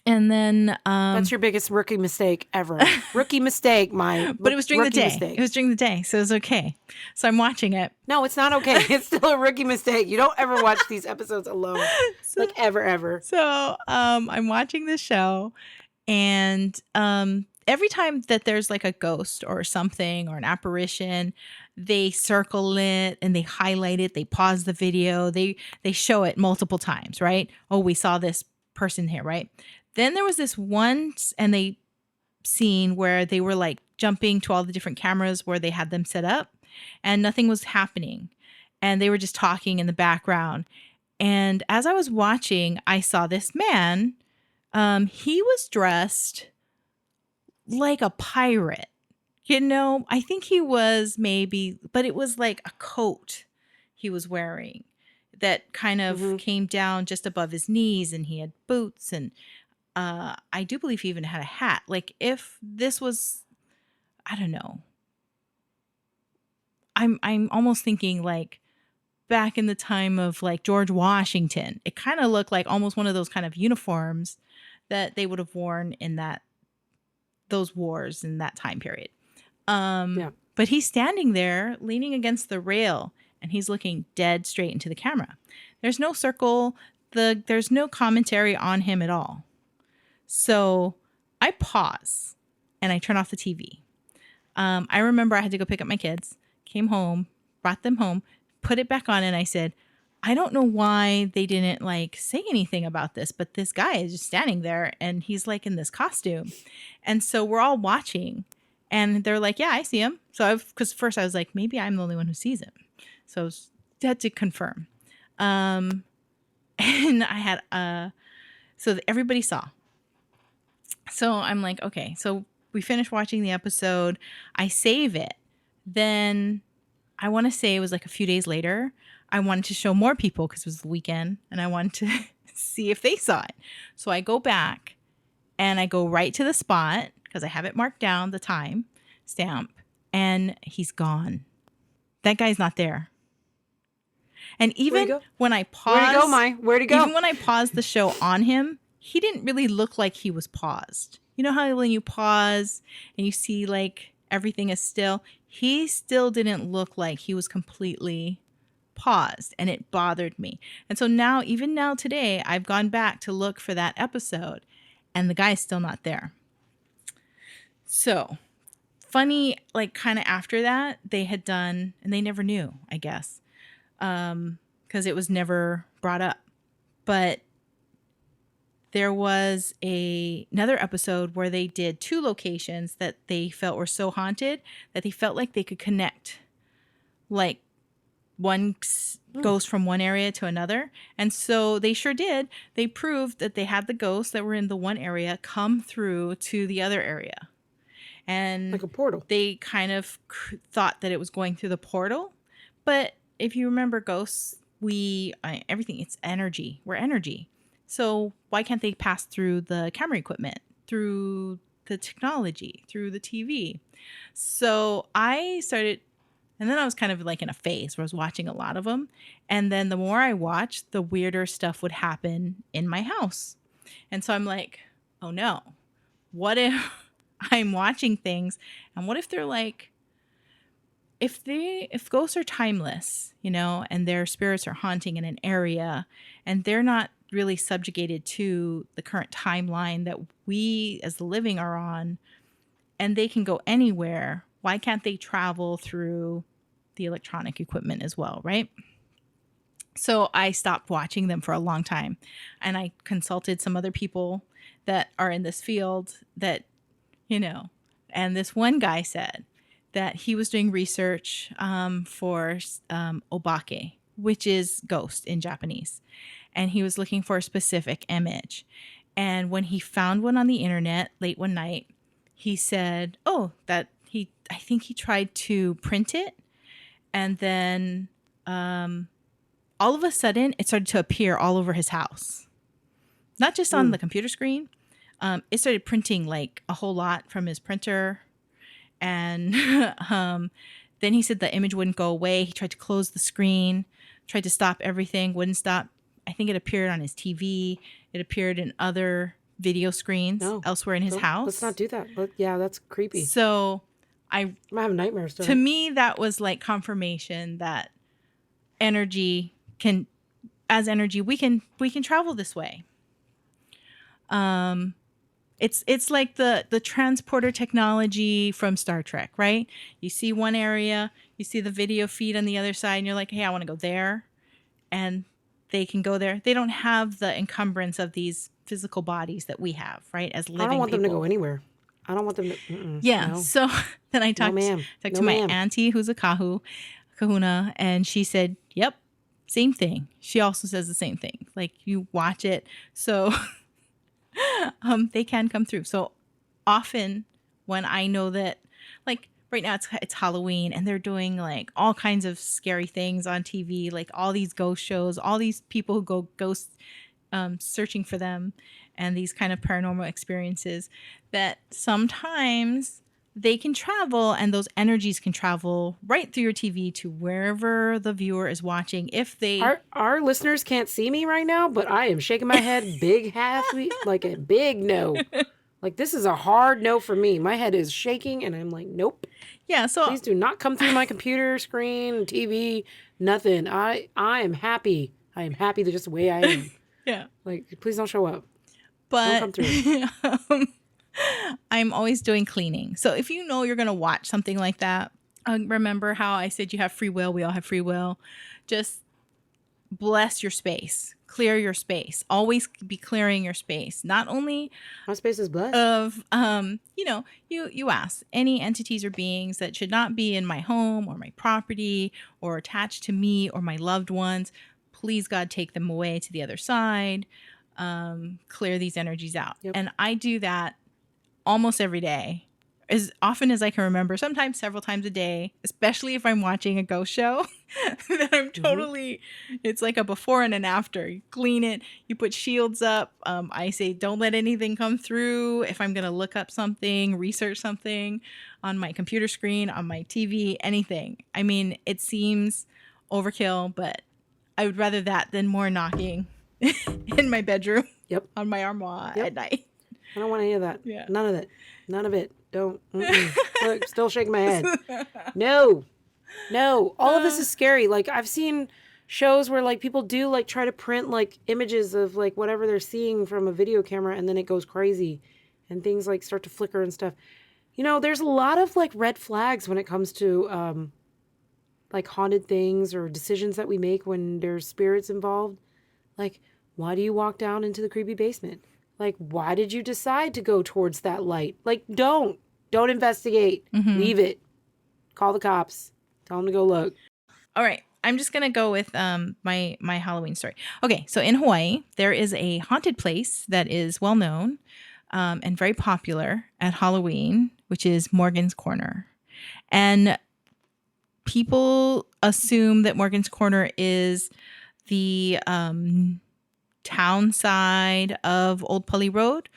[SPEAKER 2] And then
[SPEAKER 1] that's your biggest rookie mistake ever. Rookie mistake,
[SPEAKER 2] but it was during the day. Mistake. It was during the day, so it was okay. So I'm watching it.
[SPEAKER 1] No, it's not okay. It's still a rookie mistake. You don't ever watch these episodes alone, like ever.
[SPEAKER 2] So I'm watching this show, and every time that there's like a ghost or something or an apparition, they circle it and they highlight it. They pause the video. They show it multiple times, right? Oh, we saw this person here, right? Then there was this one scene where they were like jumping to all the different cameras where they had them set up, and nothing was happening. And they were just talking in the background. And as I was watching, I saw this man. He was dressed like a pirate. I think he was but it was like a coat he was wearing that kind of came down just above his knees, and he had boots, and I do believe he even had a hat. Like if this was, I don't know. I'm almost thinking like back in the time of like George Washington. It kind of looked like almost one of those kind of uniforms that they would have worn in those wars in that time period. But he's standing there leaning against the rail, and he's looking dead straight into the camera. There's no circle. There's no commentary on him at all. So I pause and I turn off the TV. I remember I had to go pick up my kids, came home, brought them home, put it back on, and I said, I don't know why they didn't like say anything about this, but this guy is just standing there and he's like in this costume. And so we're all watching, and they're like, yeah, I see him. So because first I was like, maybe I'm the only one who sees him. So I had to confirm. And I had, so everybody saw. So I'm like, okay, so we finished watching the episode. I save it. Then I want to say it was like a few days later. I wanted to show more people because it was the weekend, and I wanted to see if they saw it. So I go back and I go right to the spot because I have it marked down, the time stamp, and he's gone. That guy's not there. And even when I paused,
[SPEAKER 1] where'd he go, Mai? Where'd he go?
[SPEAKER 2] Even when I paused the show on him, he didn't really look like he was paused. You know how when you pause and you see like everything is still? He still didn't look like he was completely paused, and it bothered me. And so now, even now today, I've gone back to look for that episode, and the guy's still not there. So funny, like kind of after that, they had done, and they never knew, I guess, because it was never brought up. But there was another episode where they did 2 locations that they felt were so haunted that they felt like they could connect. Like one goes from one area to another. And so they sure did. They proved that they had the ghosts that were in the one area come through to the other area. And
[SPEAKER 1] like a portal.
[SPEAKER 2] They kind of thought that it was going through the portal. But if you remember ghosts, everything, it's energy. We're energy. So why can't they pass through the camera equipment, through the technology, through the TV? So I started, and then I was kind of like in a phase where I was watching a lot of them. And then the more I watched, the weirder stuff would happen in my house. And so I'm like, oh no, what if I'm watching things, and what if they're like, if ghosts are timeless, and their spirits are haunting in an area, and they're not really subjugated to the current timeline that we as the living are on, and they can go anywhere. Why can't they travel through the electronic equipment as well, right? So I stopped watching them for a long time, and I consulted some other people that are in this field that, and this one guy said that he was doing research for obake, which is ghost in Japanese. And he was looking for a specific image. And when he found one on the internet late one night, he said, I think he tried to print it. And then all of a sudden, it started to appear all over his house. Not just on the computer screen. It started printing like a whole lot from his printer. And then he said the image wouldn't go away. He tried to close the screen, tried to stop everything, wouldn't stop. I think it appeared on his TV. It appeared in other video screens elsewhere in his house.
[SPEAKER 1] Let's not do that. Yeah, that's creepy.
[SPEAKER 2] So
[SPEAKER 1] I'm having nightmares.
[SPEAKER 2] To me, that was like confirmation that energy can, as energy, we can travel this way. It's like the transporter technology from Star Trek, right? You see one area, you see the video feed on the other side, and you're like, hey, I want to go there. And they can go there. They don't have the encumbrance of these physical bodies that we have, right? As living people. I
[SPEAKER 1] don't want them to go anywhere. I don't want them to.
[SPEAKER 2] Yeah. No. So then I talked to my auntie, who's a kahuna, and she said, yep, same thing. She also says the same thing. Like, you watch it. So they can come through. So often when I know that, like right now it's Halloween and they're doing like all kinds of scary things on TV, like all these ghost shows, all these people who go ghost searching for them and these kind of paranormal experiences, that sometimes they can travel and those energies can travel right through your TV to wherever the viewer is watching. If they
[SPEAKER 1] our listeners can't see me right now, but I am shaking my head big like a big no. Like, this is a hard no for me. My head is shaking and I'm like, nope.
[SPEAKER 2] Yeah, so
[SPEAKER 1] please do not come through my computer screen, TV, nothing. I am happy. I am happy just the way I am.
[SPEAKER 2] Yeah.
[SPEAKER 1] Like, please don't show up.
[SPEAKER 2] But
[SPEAKER 1] don't come through.
[SPEAKER 2] I'm always doing cleaning. So if you know you're going to watch something like that, remember how I said you have free will. We all have free will. Just bless your space. Clear your space. Always be clearing your space. Not only
[SPEAKER 1] my space is blessed.
[SPEAKER 2] Of you ask any entities or beings that should not be in my home or my property or attached to me or my loved ones. Please, God, take them away to the other side. Clear these energies out. Yep. And I do that almost every day, as often as I can remember, sometimes several times a day, especially if I'm watching a ghost show. That I'm totally, it's like a before and an after. You clean it, you put shields up. I say, don't let anything come through. If I'm going to look up something, research something on my computer screen, on my TV, anything. I mean, it seems overkill, but I would rather that than more knocking in my bedroom.
[SPEAKER 1] Yep.
[SPEAKER 2] On my armoire at night.
[SPEAKER 1] I don't want any of that.
[SPEAKER 2] Yeah.
[SPEAKER 1] None of it. None of it. Don't. Look, still shaking my head. No. All of this is scary. Like, I've seen shows where like people do like try to print like images of like whatever they're seeing from a video camera, and then it goes crazy and things like start to flicker and stuff. There's a lot of like red flags when it comes to like haunted things or decisions that we make when there's spirits involved. Like, why do you walk down into the creepy basement? Like, why did you decide to go towards that light? Like, don't investigate. Mm-hmm. Leave it. Call the cops. Tell them to go look.
[SPEAKER 2] All right. I'm just going to go with my Halloween story. Okay. So in Hawaii, there is a haunted place that is well known and very popular at Halloween, which is Morgan's Corner. And people assume that Morgan's Corner is the town side of Old Pali Road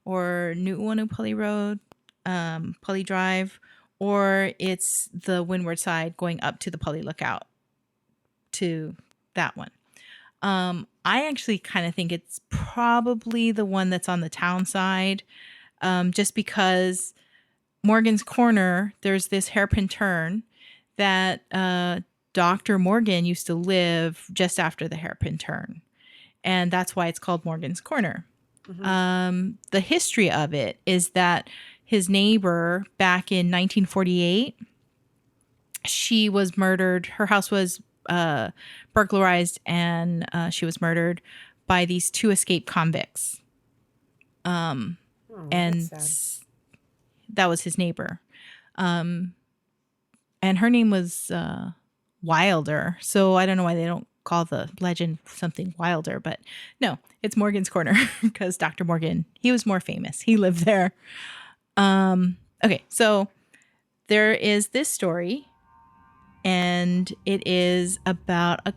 [SPEAKER 2] or Nu'uanu Pali Road, Pali Drive, or it's the windward side going up to the Pali Lookout to that one. I actually kind of think it's probably the one that's on the town side, just because Morgan's Corner, there's this hairpin turn that Dr. Morgan used to live just after the hairpin turn. and that's why it's called Morgan's Corner.
[SPEAKER 1] Mm-hmm.
[SPEAKER 2] The history of it is that his neighbor back in 1948, she was murdered. Her house was burglarized, and she was murdered by these 2 escaped convicts.
[SPEAKER 1] Oh,
[SPEAKER 2] And
[SPEAKER 1] that's sad.
[SPEAKER 2] that was his neighbor. And her name was Wilder. So I don't know why they don't call the legend something Wilder, but no, it's Morgan's Corner because Dr. Morgan, he was more famous. He lived there. Okay, so there is this story, and it is about a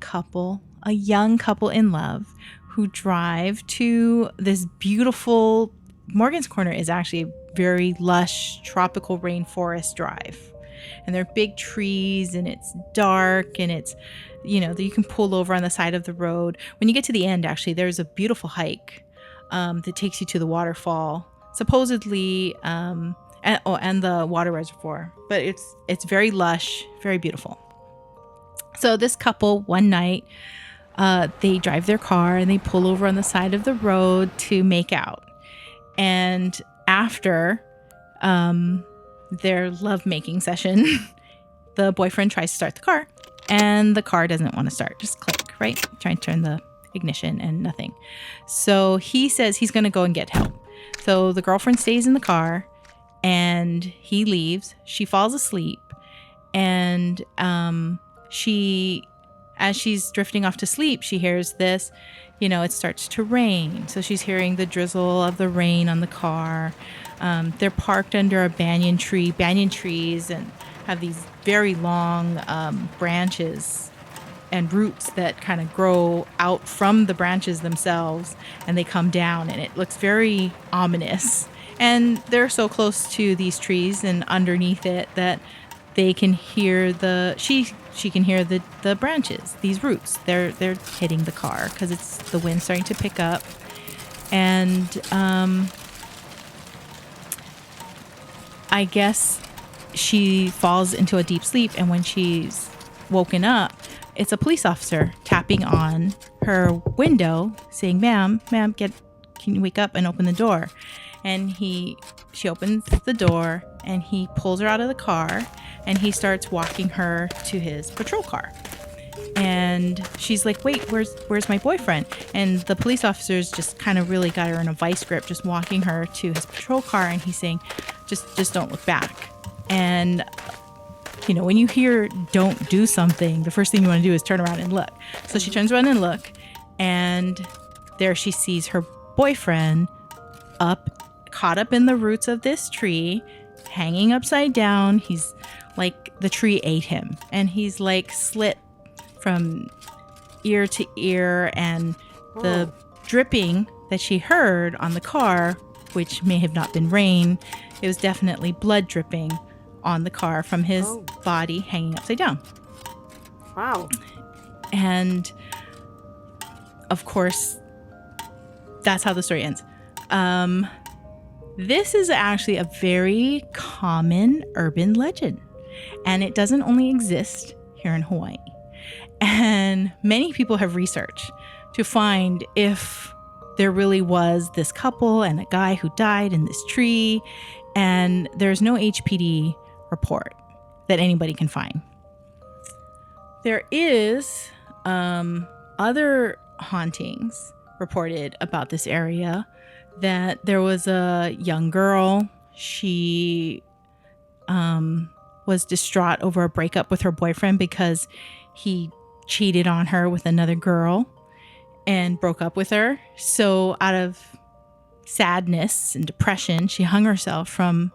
[SPEAKER 2] young couple in love who drive to this beautiful. Morgan's Corner is actually a very lush tropical rainforest drive. And there are big trees, and it's dark, and it's, you can pull over on the side of the road. When you get to the end, actually, there's a beautiful hike that takes you to the waterfall, supposedly, and the water reservoir. But it's very lush, very beautiful. So this couple, one night, they drive their car and they pull over on the side of the road to make out. And after their lovemaking session, the boyfriend tries to start the car, and the car doesn't want to start. Just click, right? Trying to turn the ignition and nothing. So he says he's going to go and get help. So the girlfriend stays in the car, and he leaves. She falls asleep, and as she's drifting off to sleep, she hears this, it starts to rain. So she's hearing the drizzle of the rain on the car. They're parked under a banyan tree. Banyan trees and have these very long branches and roots that kind of grow out from the branches themselves, and they come down, and it looks very ominous. And they're so close to these trees and underneath it that they can hear she can hear the branches, these roots. They're hitting the car because it's the wind starting to pick up. And I guess she falls into a deep sleep, and when she's woken up, it's a police officer tapping on her window saying, ma'am, can you wake up and open the door? And she opens the door, and he pulls her out of the car, and he starts walking her to his patrol car. And she's like, wait, where's my boyfriend? And the police officers just kind of really got her in a vice grip, just walking her to his patrol car, and he's saying, just don't look back. And when you hear don't do something, the first thing you want to do is turn around and look. So she turns around and look, and there she sees her boyfriend caught up in the roots of this tree, hanging upside down. He's like, the tree ate him, and he's like slit from ear to ear, and the dripping that she heard on the car, which may have not been rain, it was definitely blood dripping on the car from his body hanging upside down.
[SPEAKER 1] Wow.
[SPEAKER 2] And of course, that's how the story ends. This is actually a very common urban legend, and it doesn't only exist here in Hawaii. And many people have researched to find if there really was this couple and a guy who died in this tree, and there's no HPD report that anybody can find. There is other hauntings reported about this area, that there was a young girl. She was distraught over a breakup with her boyfriend because he cheated on her with another girl and broke up with her. So out of sadness and depression, she hung herself from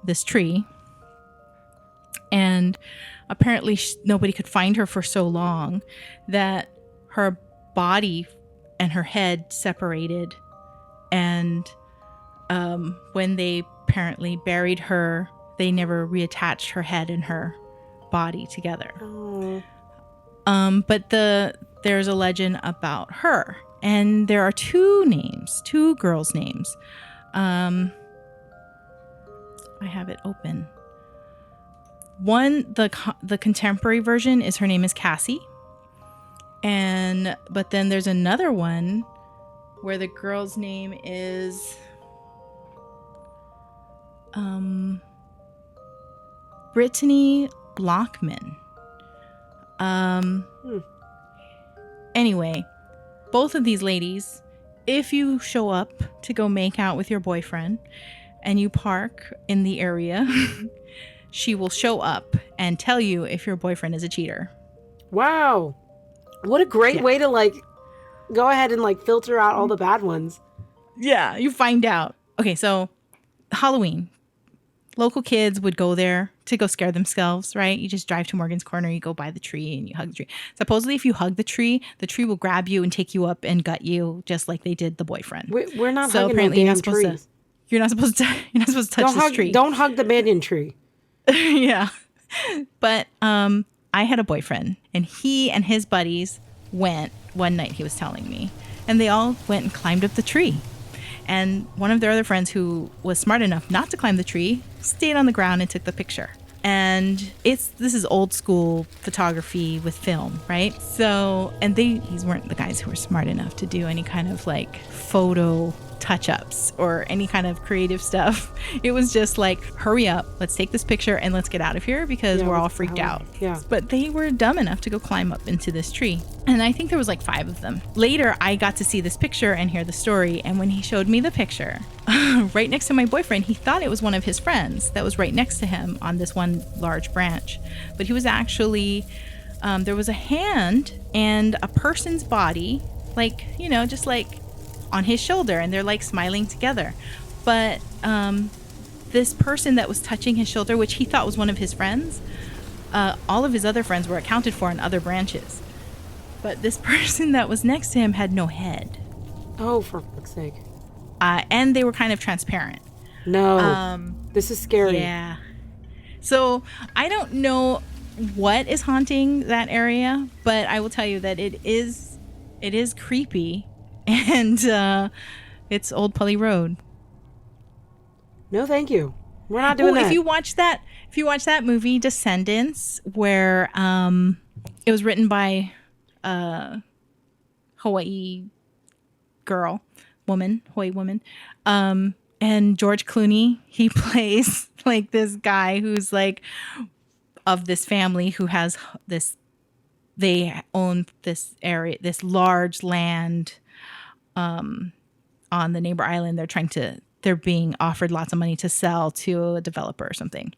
[SPEAKER 2] this tree. And apparently nobody could find her for so long that her body and her head separated. And when they apparently buried her, they never reattached her head and her body together.
[SPEAKER 1] Oh.
[SPEAKER 2] But there's a legend about her, and there are two girls' names. I have it open. One, the contemporary version is her name is Cassie, But then there's another one where the girl's name is Brittany Lockman. Anyway, both of these ladies, if you show up to go make out with your boyfriend and you park in the area, she will show up and tell you if your boyfriend is a cheater.
[SPEAKER 1] Wow. What a great way to like go ahead and like filter out all the bad ones.
[SPEAKER 2] Yeah, you find out. Okay, so Halloween. Local kids would go there to go scare themselves, right? You just drive to Morgan's Corner, you go by the tree and you hug the tree. Supposedly if you hug the tree will grab you and take you up and gut you just like they did the boyfriend.
[SPEAKER 1] We're not
[SPEAKER 2] so
[SPEAKER 1] hugging
[SPEAKER 2] apparently
[SPEAKER 1] no damn trees.
[SPEAKER 2] You're not supposed to touch this tree.
[SPEAKER 1] Don't hug the banyan tree.
[SPEAKER 2] Yeah. But I had a boyfriend and he and his buddies went one night, he was telling me, and they all went and climbed up the tree. And one of their other friends who was smart enough not to climb the tree stayed on the ground and took the picture. And this is old school photography with film, right? So, and these weren't the guys who were smart enough to do any kind of like photo touch-ups or any kind of creative stuff. It was just like, hurry up, let's take this picture and let's get out of here because we're all freaked out.
[SPEAKER 1] Yeah.
[SPEAKER 2] But they were dumb enough to go climb up into this tree. And I think there was like 5 of them. Later, I got to see this picture and hear the story. And when he showed me the picture, right next to my boyfriend, he thought it was one of his friends that was right next to him on this one large branch. But he was actually, there was a hand and a person's body, like, you know, just like on his shoulder, and they're like smiling together. But this person that was touching his shoulder, which he thought was one of his friends, all of his other friends were accounted for in other branches. But this person that was next to him had no head.
[SPEAKER 1] Oh, for fuck's sake.
[SPEAKER 2] And they were kind of transparent.
[SPEAKER 1] No. This is scary.
[SPEAKER 2] Yeah. So I don't know what is haunting that area, but I will tell you that it is creepy. And it's Old Pully Road.
[SPEAKER 1] No, thank you. We're not doing that.
[SPEAKER 2] If you watch that movie Descendants, where it was written by Hawaii woman, and George Clooney, he plays like this guy who's like of this family who has this, they own this area, this large land on the neighbor island. They're being offered lots of money to sell to a developer or something.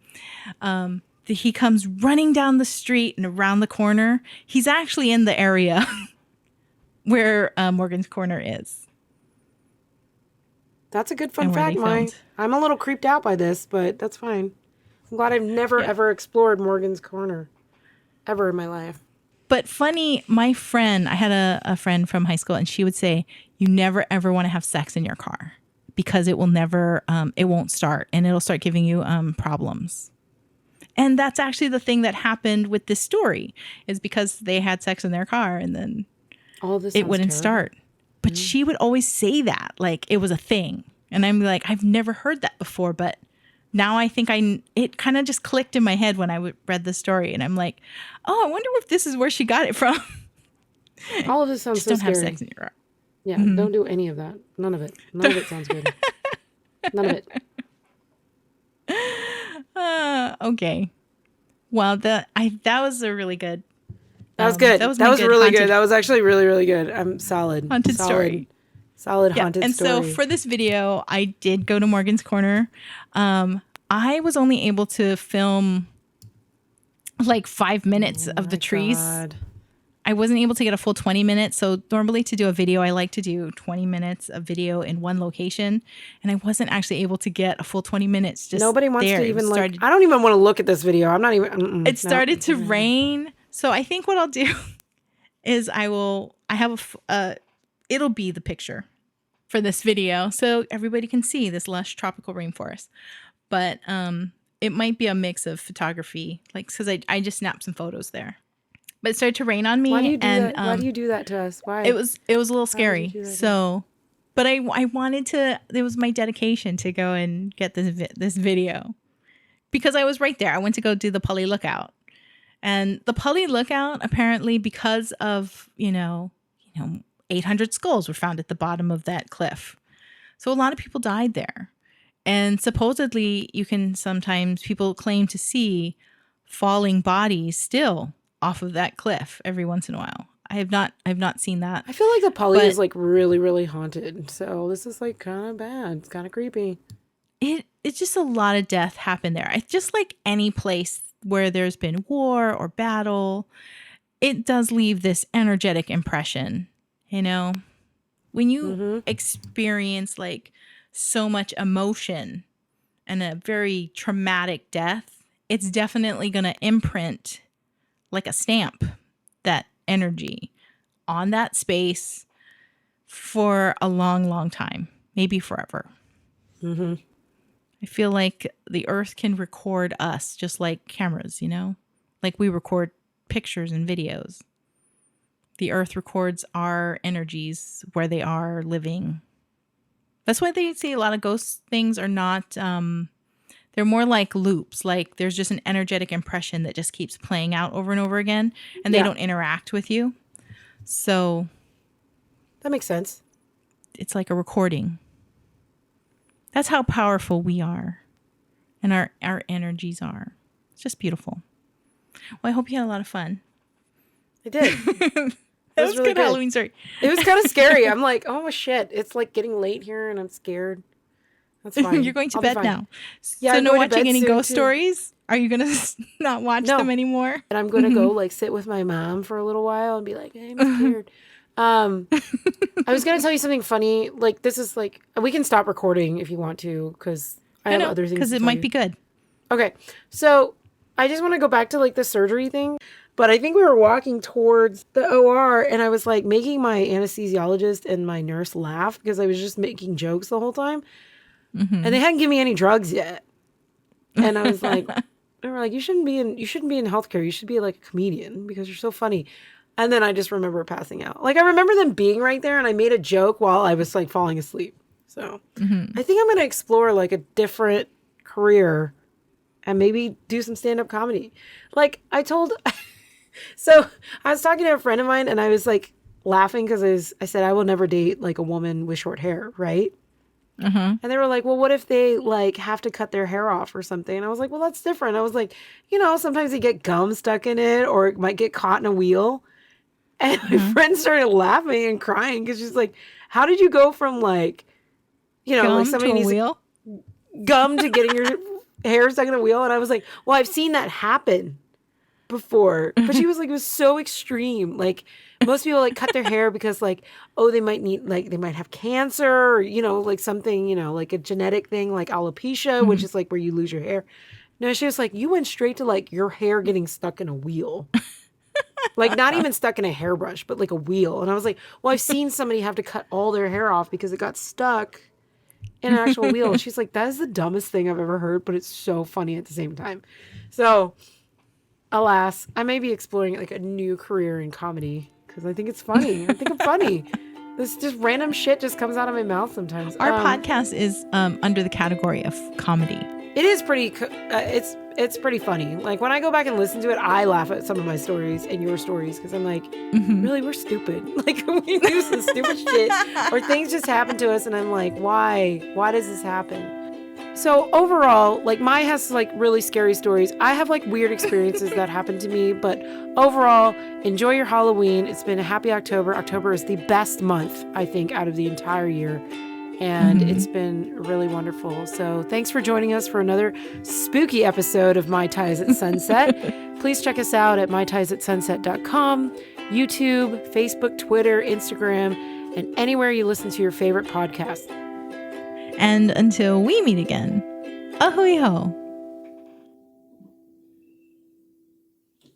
[SPEAKER 2] He comes running down the street and around the corner. He's actually in the area where Morgan's Corner is.
[SPEAKER 1] That's a good fun fact, Mai. I'm a little creeped out by this, but that's fine. I'm glad I've never, ever explored Morgan's Corner ever in my life.
[SPEAKER 2] But funny, my friend, I had a friend from high school, and she would say, you never, ever want to have sex in your car because it will never, it won't start, and it'll start giving you problems. And that's actually the thing that happened with this story, is because they had sex in their car and then it wouldn't start. But she would always say that, like it was a thing. And I'm like, I've never heard that before, but now I think it kind of just clicked in my head when I read the story. And I'm like, oh, I wonder if this is where she got it from.
[SPEAKER 1] All of this sounds
[SPEAKER 2] just
[SPEAKER 1] so
[SPEAKER 2] don't
[SPEAKER 1] scary.
[SPEAKER 2] Have sex in your car.
[SPEAKER 1] Yeah, don't do any of that. None of it. None of it sounds good. None of it.
[SPEAKER 2] Okay. Well, that was a really good.
[SPEAKER 1] That was good. That was really good. That was actually really, really good. I'm solid.
[SPEAKER 2] Haunted story.
[SPEAKER 1] Solid haunted
[SPEAKER 2] and
[SPEAKER 1] story.
[SPEAKER 2] And so for this video, I did go to Morgan's Corner. I was only able to film like 5 minutes of the trees.
[SPEAKER 1] God.
[SPEAKER 2] I wasn't able to get a full 20 minutes. So normally to do a video, I like to do 20 minutes of video in one location. And I wasn't actually able to get a full 20 minutes. Just
[SPEAKER 1] nobody wants
[SPEAKER 2] there.
[SPEAKER 1] to even look. I don't even want to look at this video. I'm not even.
[SPEAKER 2] It started to rain. So I think what I'll do is it'll be the picture for this video. So everybody can see this lush tropical rainforest. But it might be a mix of photography, like, because I just snapped some photos there. But it started to rain on me.
[SPEAKER 1] Why do you do that? Why do you do that to us? Why?
[SPEAKER 2] It was a little scary. So, but I wanted to. It was my dedication to go and get this video because I was right there. I went to go do the Pali Lookout, And the Pali Lookout, apparently because of, 800 skulls were found at the bottom of that cliff. So a lot of people died there. And supposedly people claim to see falling bodies still off of that cliff every once in a while. I've not seen that.
[SPEAKER 1] I feel like the Pali is like really, really haunted. So this is like kind of bad. It's kind of creepy.
[SPEAKER 2] It's just a lot of death happened there. It's just like any place where there's been war or battle, it does leave this energetic impression, when you experience like so much emotion and a very traumatic death, it's definitely going to imprint like a stamp, that energy on that space for a long, long time, maybe forever.
[SPEAKER 1] Mm-hmm.
[SPEAKER 2] I feel like the earth can record us just like cameras, like we record pictures and videos. The earth records our energies where they are living. That's why they say a lot of ghost things are not, they're more like loops. Like there's just an energetic impression that just keeps playing out over and over again, and they don't interact with you. So
[SPEAKER 1] that makes sense.
[SPEAKER 2] It's like a recording. That's how powerful we are and our energies are. It's just beautiful. Well, I hope you had a lot of fun.
[SPEAKER 1] I did.
[SPEAKER 2] That was really good Halloween story.
[SPEAKER 1] It was kind of scary. I'm like, oh shit, it's like getting late here and I'm scared. That's fine.
[SPEAKER 2] You're going to bed now.
[SPEAKER 1] Yeah,
[SPEAKER 2] so
[SPEAKER 1] I'm
[SPEAKER 2] no watching any ghost
[SPEAKER 1] too.
[SPEAKER 2] stories? Are you going to not watch them anymore?
[SPEAKER 1] And I'm going to go like sit with my mom for a little while and be like, hey, I'm scared. I was going to tell you something funny. Like this is like, we can stop recording if you want to, because I have other things
[SPEAKER 2] because it might be good.
[SPEAKER 1] Okay. So I just want to go back to like the surgery thing. But I think we were walking towards the OR and I was like making my anesthesiologist and my nurse laugh because I was just making jokes the whole time. Mm-hmm. And they hadn't given me any drugs yet. And I was like, they were like, you shouldn't be in healthcare. You should be like a comedian because you're so funny. And then I just remember passing out. Like I remember them being right there and I made a joke while I was like falling asleep. So I think I'm going to explore like a different career and maybe do some stand-up comedy. Like so I was talking to a friend of mine and I was like laughing because I said I will never date like a woman with short hair, right? And they were like, well, what if they like have to cut their hair off or something? And I was like, well, that's different. I was like, sometimes they get gum stuck in it or it might get caught in a wheel. And my friend started laughing and crying because she's like, how did you go from like,
[SPEAKER 2] gum
[SPEAKER 1] like somebody
[SPEAKER 2] to a
[SPEAKER 1] needs
[SPEAKER 2] wheel?
[SPEAKER 1] Gum to getting your hair stuck in a wheel? And I was like, well, I've seen that happen before. But she was like, it was so extreme. Like most people like cut their hair because like, oh, they might have cancer or, like something, like a genetic thing like alopecia, which is like where you lose your hair. No, she was like, you went straight to like your hair getting stuck in a wheel. Like not even stuck in a hairbrush, but like a wheel. And I was like, well, I've seen somebody have to cut all their hair off because it got stuck in an actual wheel. And she's like, that is the dumbest thing I've ever heard, but it's so funny at the same time. So alas, I may be exploring like a new career in comedy because I think it's funny. I think I'm funny. This just random shit just comes out of my mouth sometimes.
[SPEAKER 2] Our podcast is under the category of comedy.
[SPEAKER 1] It is pretty. It's pretty funny. Like when I go back and listen to it, I laugh at some of my stories and your stories because I'm like, really, we're stupid. Like we do some stupid shit or things just happen to us, and I'm like, why? Why does this happen? So overall, like Mai has like really scary stories. I have like weird experiences that happen to me, but overall, enjoy your Halloween. It's been a happy October. October is the best month, I think, out of the entire year. And it's been really wonderful. So thanks for joining us for another spooky episode of My Tais at Sunset. Please check us out at MaiTaisAtSunset.com, YouTube, Facebook, Twitter, Instagram, and anywhere you listen to your favorite podcast.
[SPEAKER 2] And until we meet again, ahui ho.